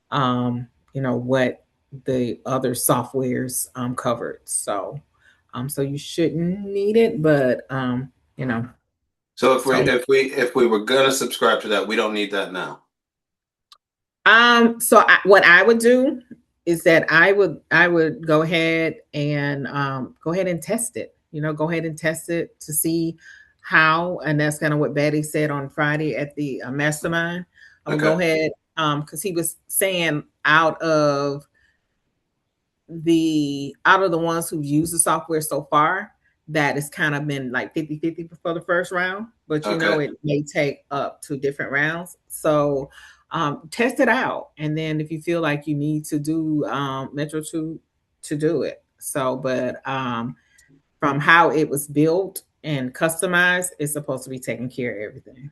what the other softwares covered. So you shouldn't need it, but you know, So so if we were gonna subscribe to that, we don't need that now. what I would do is that I would go ahead and test it. Go ahead and test it to see how, and that's kind of what Betty said on Friday at the mastermind. I would Okay. go ahead because he was saying out of the ones who've used the software so far, that it's kind of been like 50-50 for the first round, but Okay. it may take up to different rounds. So test it out. And then if you feel like you need to do Metro 2 to do it. So, but from how it was built and customized, it's supposed to be taking care of everything.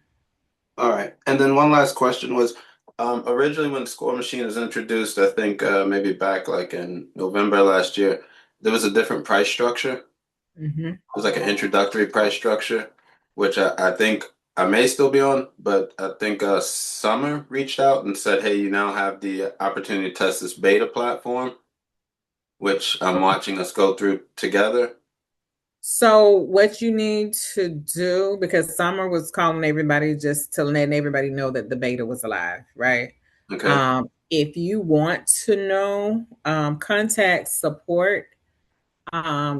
All right. And then one last question was, originally when the score machine was introduced, I think maybe back like in November last year, there was a different price structure. Hmm. Was like an introductory price structure, which I think I may still be on, but I think Summer reached out and said, "Hey, you now have the opportunity to test this beta platform," which I'm watching us go through together. So what you need to do, because Summer was calling everybody, just to letting everybody know that the beta was alive, right? Okay. If you want to know, contact support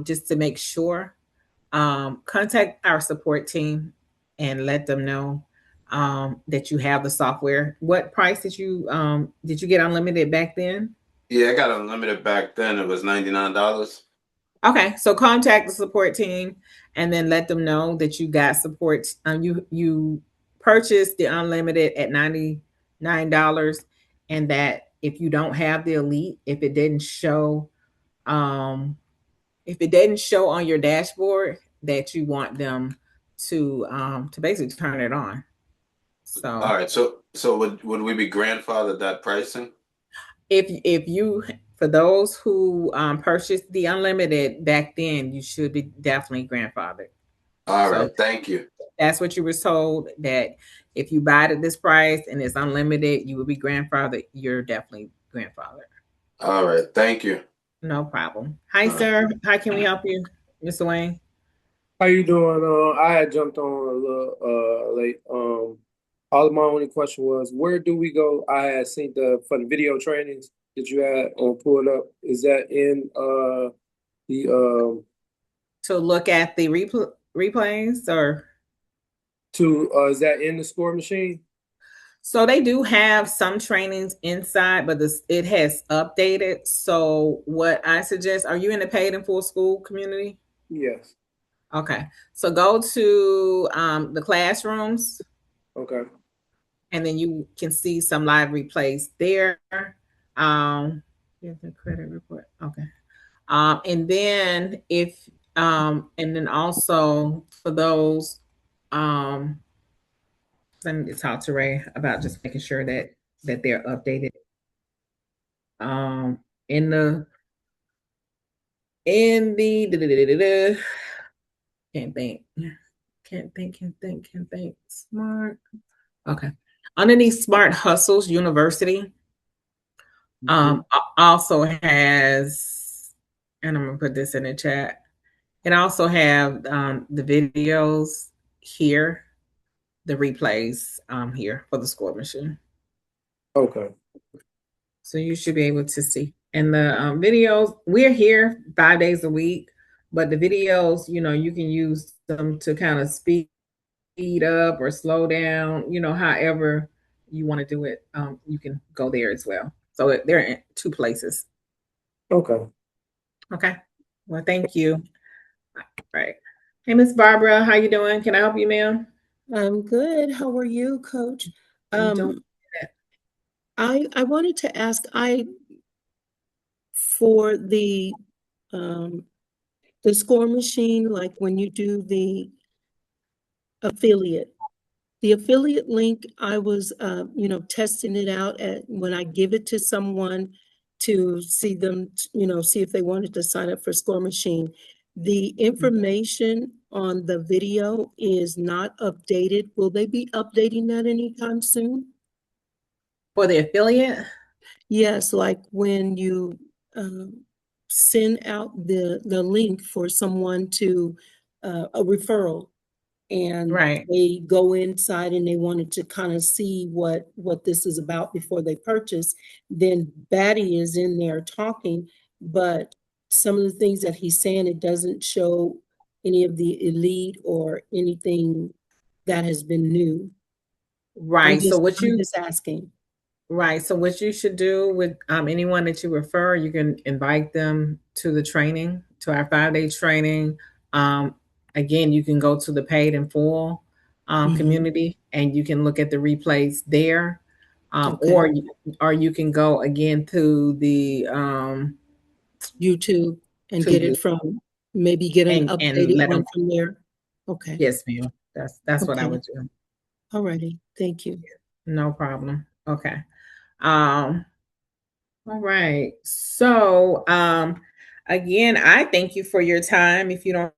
just to make sure. Contact our support team and let them know that you have the software. What price did you get unlimited back then? Yeah, I got unlimited back then. It was $99. Okay, so contact the support team and then let them know that you got support. You purchased the unlimited at $99, and that if you don't have the elite, um, if it didn't show on your dashboard, that you want them to basically turn it on. So All right. So would we be grandfathered that pricing? if you for those who purchased the unlimited back then, you should be definitely grandfathered. All So right. Thank you. that's what you were told, that if you buy it at this price and it's unlimited, you will be grandfathered. You're definitely grandfathered. All right. Thank you. No problem. Hi, All sir. How can we help you, Mr. Wayne? How you doing? I had jumped on a little late. All of my only question was, where do we go? I had seen the for the video trainings that you had pulled up. Is that in the To look at the replays, or to is that in the score machine? so they do have some trainings inside, but it has updated. So what I suggest, are you in the paid and full school community? Yes. Okay. So go to the classrooms, Okay. and then you can see some live replays there. Here's the credit report. Okay. And then and then also for those, I need to talk to Ray about just making sure that that they're updated. In the can't think. Smart. Okay. Underneath Smart Hustles University, also has, and I'm gonna put this in the chat. It also have the videos here, the replays here for the score machine. Okay. So you should be able to see. And the videos, we're here 5 days a week, but the videos, you can use them to kind of speed up or slow down, however you want to do it. You can go there as well. So they're in 2 places. Okay. Okay. Well, thank you. All right. Hey, Miss Barbara, how you doing? Can I help you, ma'am? I'm good. How are you, Coach? You doing I wanted to ask, for the score machine, like when you do the affiliate link, I was testing it out when I give it to someone to see them, see if they wanted to sign up for score machine. The information on the video is not updated. Will they be updating that anytime soon? for the affiliate? Yes, like when you send out the link for someone to a referral, and Right. they go inside and they wanted to kind of see what this is about before they purchase, then Batty is in there talking, but some of the things that he's saying, it doesn't show any of the elite or anything that has been new. Right. So I'm just asking. Right. So what you should do with anyone that you refer, you can invite them to the training, to our 5-day training. Again, you can go to the paid in full community, and you can look at the replays there. Okay. Or you can go again to the YouTube and to get you it from, maybe get an and updated let one them. from there. Okay. Yes, ma'am. That's what I Okay. would do. All righty. Thank you. No problem. Okay. All right. So, again, I thank you for your time. If you don't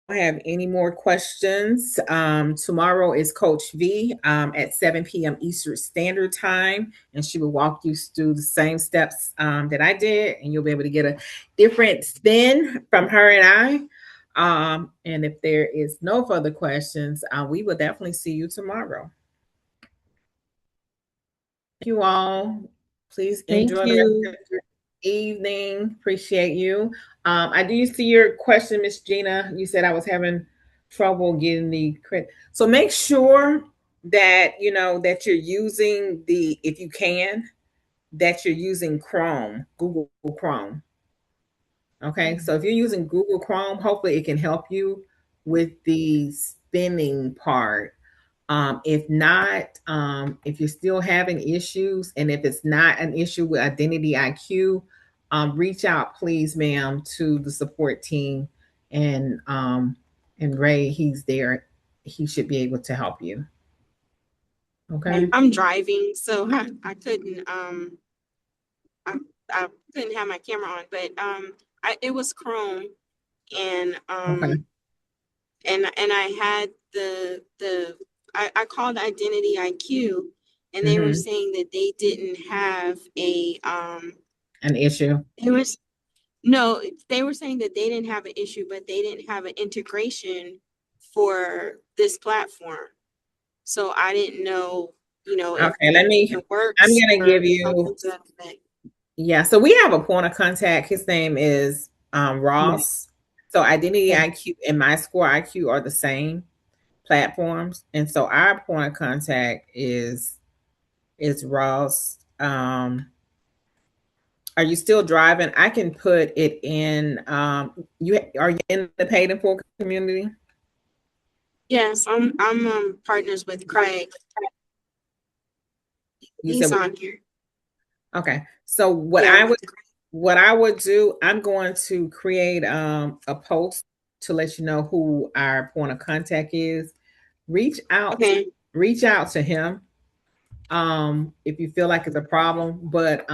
have any more questions, tomorrow is Coach V at 7 p.m. Eastern Standard Time, and she will walk you through the same steps that I did, and you'll be able to get a different spin from her and I. And if there is no further questions, we will definitely see you tomorrow. Thank you all. Please enjoy the rest of your evening. Appreciate you. I do see your question, Miss Gina. You said I was having trouble getting the credit. So make sure that that you're using if you can, that you're using Chrome, Google Chrome. Okay, so if you're using Google Chrome, hopefully it can help you with the spinning part. If not, if you're still having issues, and if it's not an issue with Identity IQ, reach out, please, ma'am, to the support team, and Ray, he's there. He should be able to help you. Okay. I'm driving, so I couldn't I couldn't have my camera on, but it was Chrome, and Okay. and I had I called Identity IQ, and they were saying that they didn't have An issue. No, they were saying that they didn't have an issue, but they didn't have an integration for this platform. So I didn't know, Okay, if it works. I'm gonna or give you. something to that effect. Yeah, so we have a point of contact. His name is Ross. So Identity IQ and My Score IQ are the same platforms, and so our point of contact is Ross. Are you still driving? I can put it in. You are you in the paid in full community? Yes, I'm partners with Craig. He's on here. Okay. So what I would do, I'm going to create a post to let you know who our point of contact is. Reach out to him if you feel like it's a problem, but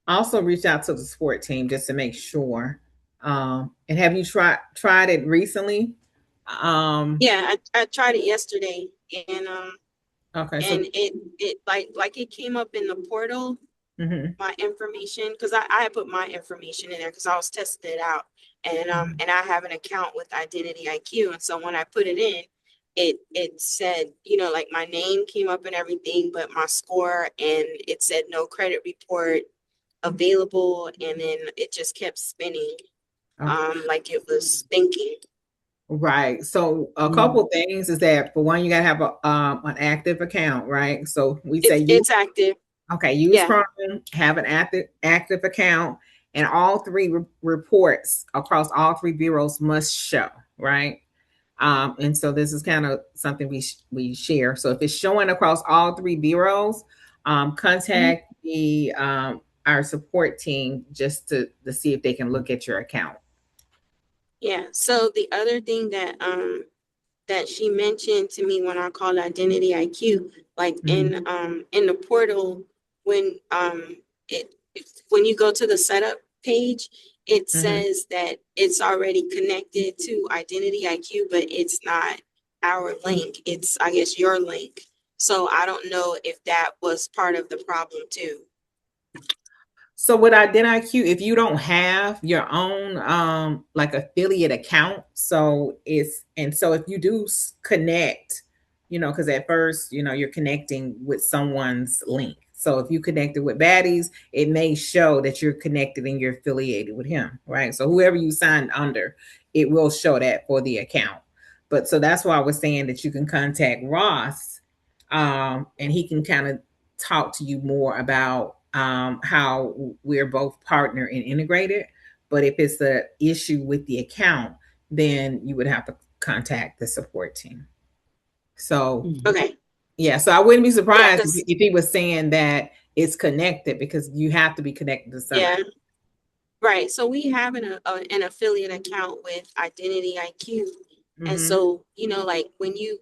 also reach out to the support team just to make sure. And have you tried it recently? Yeah, I tried it yesterday, and Okay, so it like it came up in the portal, mhm. my information, because I had put my information in there because I was testing it out, and I have an account with Identity IQ, and so when I put it in, it said, you know, like my name came up and everything, but my score, and it said no credit report available, and then it just kept spinning, Okay. like it was thinking. Right. So a couple things is that for one, you gotta have a an active account, right? So we say you It's active. use Yeah. Chrome, have an active account, and all three reports across all three bureaus must show, right? And so this is kind of something we share. So if it's showing across all three bureaus, contact the our support team just to see if they can look at your account. Yeah. So the other thing that she mentioned to me when I called Identity IQ, like in the portal, when when you go to the setup page, it says that it's already connected to Identity IQ, but it's not our link. It's, I guess, your link. So I don't know if that was part of the problem too. So with IdenIQ, if you don't have your own like affiliate account, so if you do connect, you know, because at first, you know, you're connecting with someone's link. So if you connected with Baddies, it may show that you're connected and you're affiliated with him, right? So whoever you signed under, it will show that for the account. But so that's why I was saying that you can contact Ross, and he can kind of talk to you more about how we're both partner and integrated. But if it's an issue with the account, then you would have to contact the support team. So, Okay. yeah, so I wouldn't be Yeah, surprised 'cause if he was saying that it's connected because you have to be connected to somebody. yeah, right. So we have an affiliate account with Identity IQ. And so, you know, like when you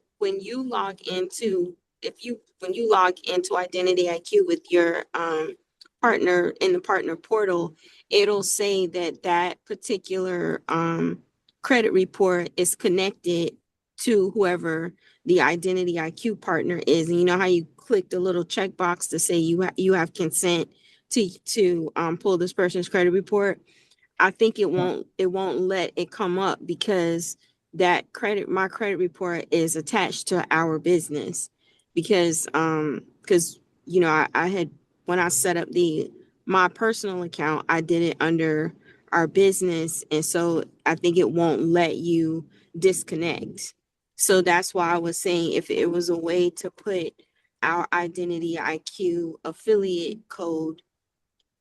log into, when you log into Identity IQ with your partner in the partner portal, it'll say that that particular credit report is connected to whoever the Identity IQ partner is. And you know how you click the little checkbox to say you have consent to pull this person's credit report. I think it won't let it come up because my credit report is attached to our business, because you know, I had, when I set up my personal account, I did it under our business, and so I think it won't let you disconnect. So that's why I was saying if it was a way to put our Identity IQ affiliate code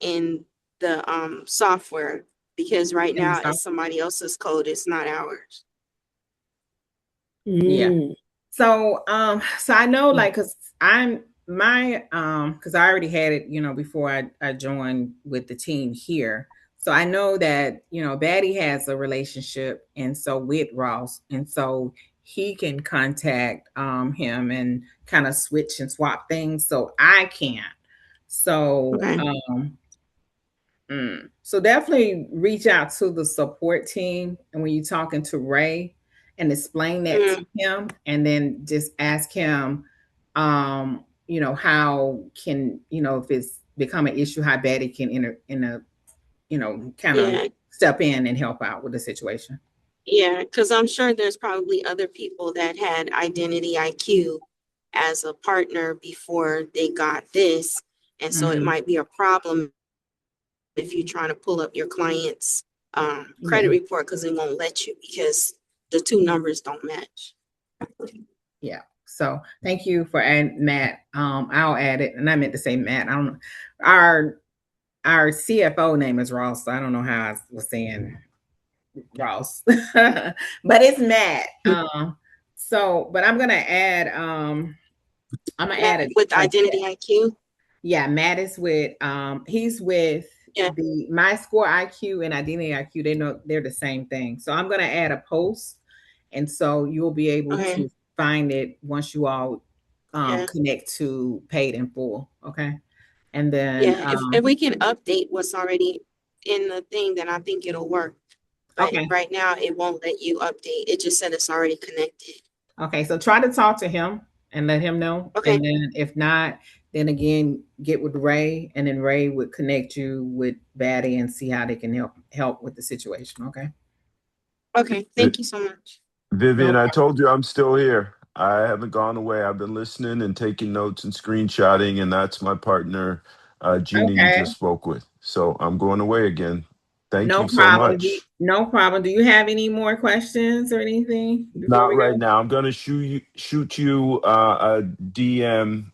in the software, because right now it's somebody else's code, it's not ours. Yeah. So I know, like, because because I already had it, you know, before I joined with the team here. So I know that, you know, Baddie has a relationship and so with Ross, and so he can contact him and kind of switch and swap things. So I can't. So Okay. so definitely reach out to the support team, and when you're talking to Ray, and explain that to him, and then just ask him, you know, how can, you know, if it's become an issue, how bad it can you know, kind of step in and help out with the situation. Yeah, because I'm sure there's probably other people that had Identity IQ as a partner before they got this. And so it might be a problem if you're trying to pull up your client's credit report, because it won't let you because the two numbers don't match. Yeah. So thank you for adding Matt. I'll add it. And I meant to say Matt. I don't know. Our CFO name is Ross. So I don't know how I was saying Ross, but it's Matt. But I'm gonna add it with Identity IQ. Yeah, Matt is with he's with the My Score IQ and Identity IQ. They know they're the same thing. So I'm gonna add a post, and so you'll be able to find it once you all Yeah. connect to paid in full. Okay. And then Yeah, if we can update what's already in the thing, then I think it'll work. But okay. right now, it won't let you update. It just said it's already connected. Okay, so try to talk to him and let him know. Okay. And then if not, then again get with Ray, and then Ray would connect you with Batty and see how they can help with the situation. Okay. Okay. Thank you so much. Vivian, No I told you I'm still here. I haven't gone away. I've been listening and taking notes and screenshotting, and that's my partner, Gina, you Okay. just spoke with. So I'm going away again. Thank No you so problem. much. No problem. Do you have any more questions or anything before Not we right go? now. I'm going to shoot you a DM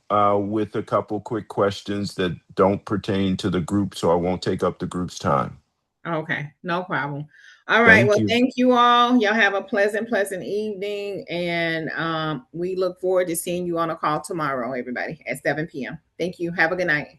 with a couple quick questions that don't pertain to the group, so I won't take up the group's time. Okay, no problem. All right. Thank Well, you. thank you all. Y'all have a pleasant evening. And we look forward to seeing you on a call tomorrow, everybody, at 7 p.m. Thank you. Have a good night.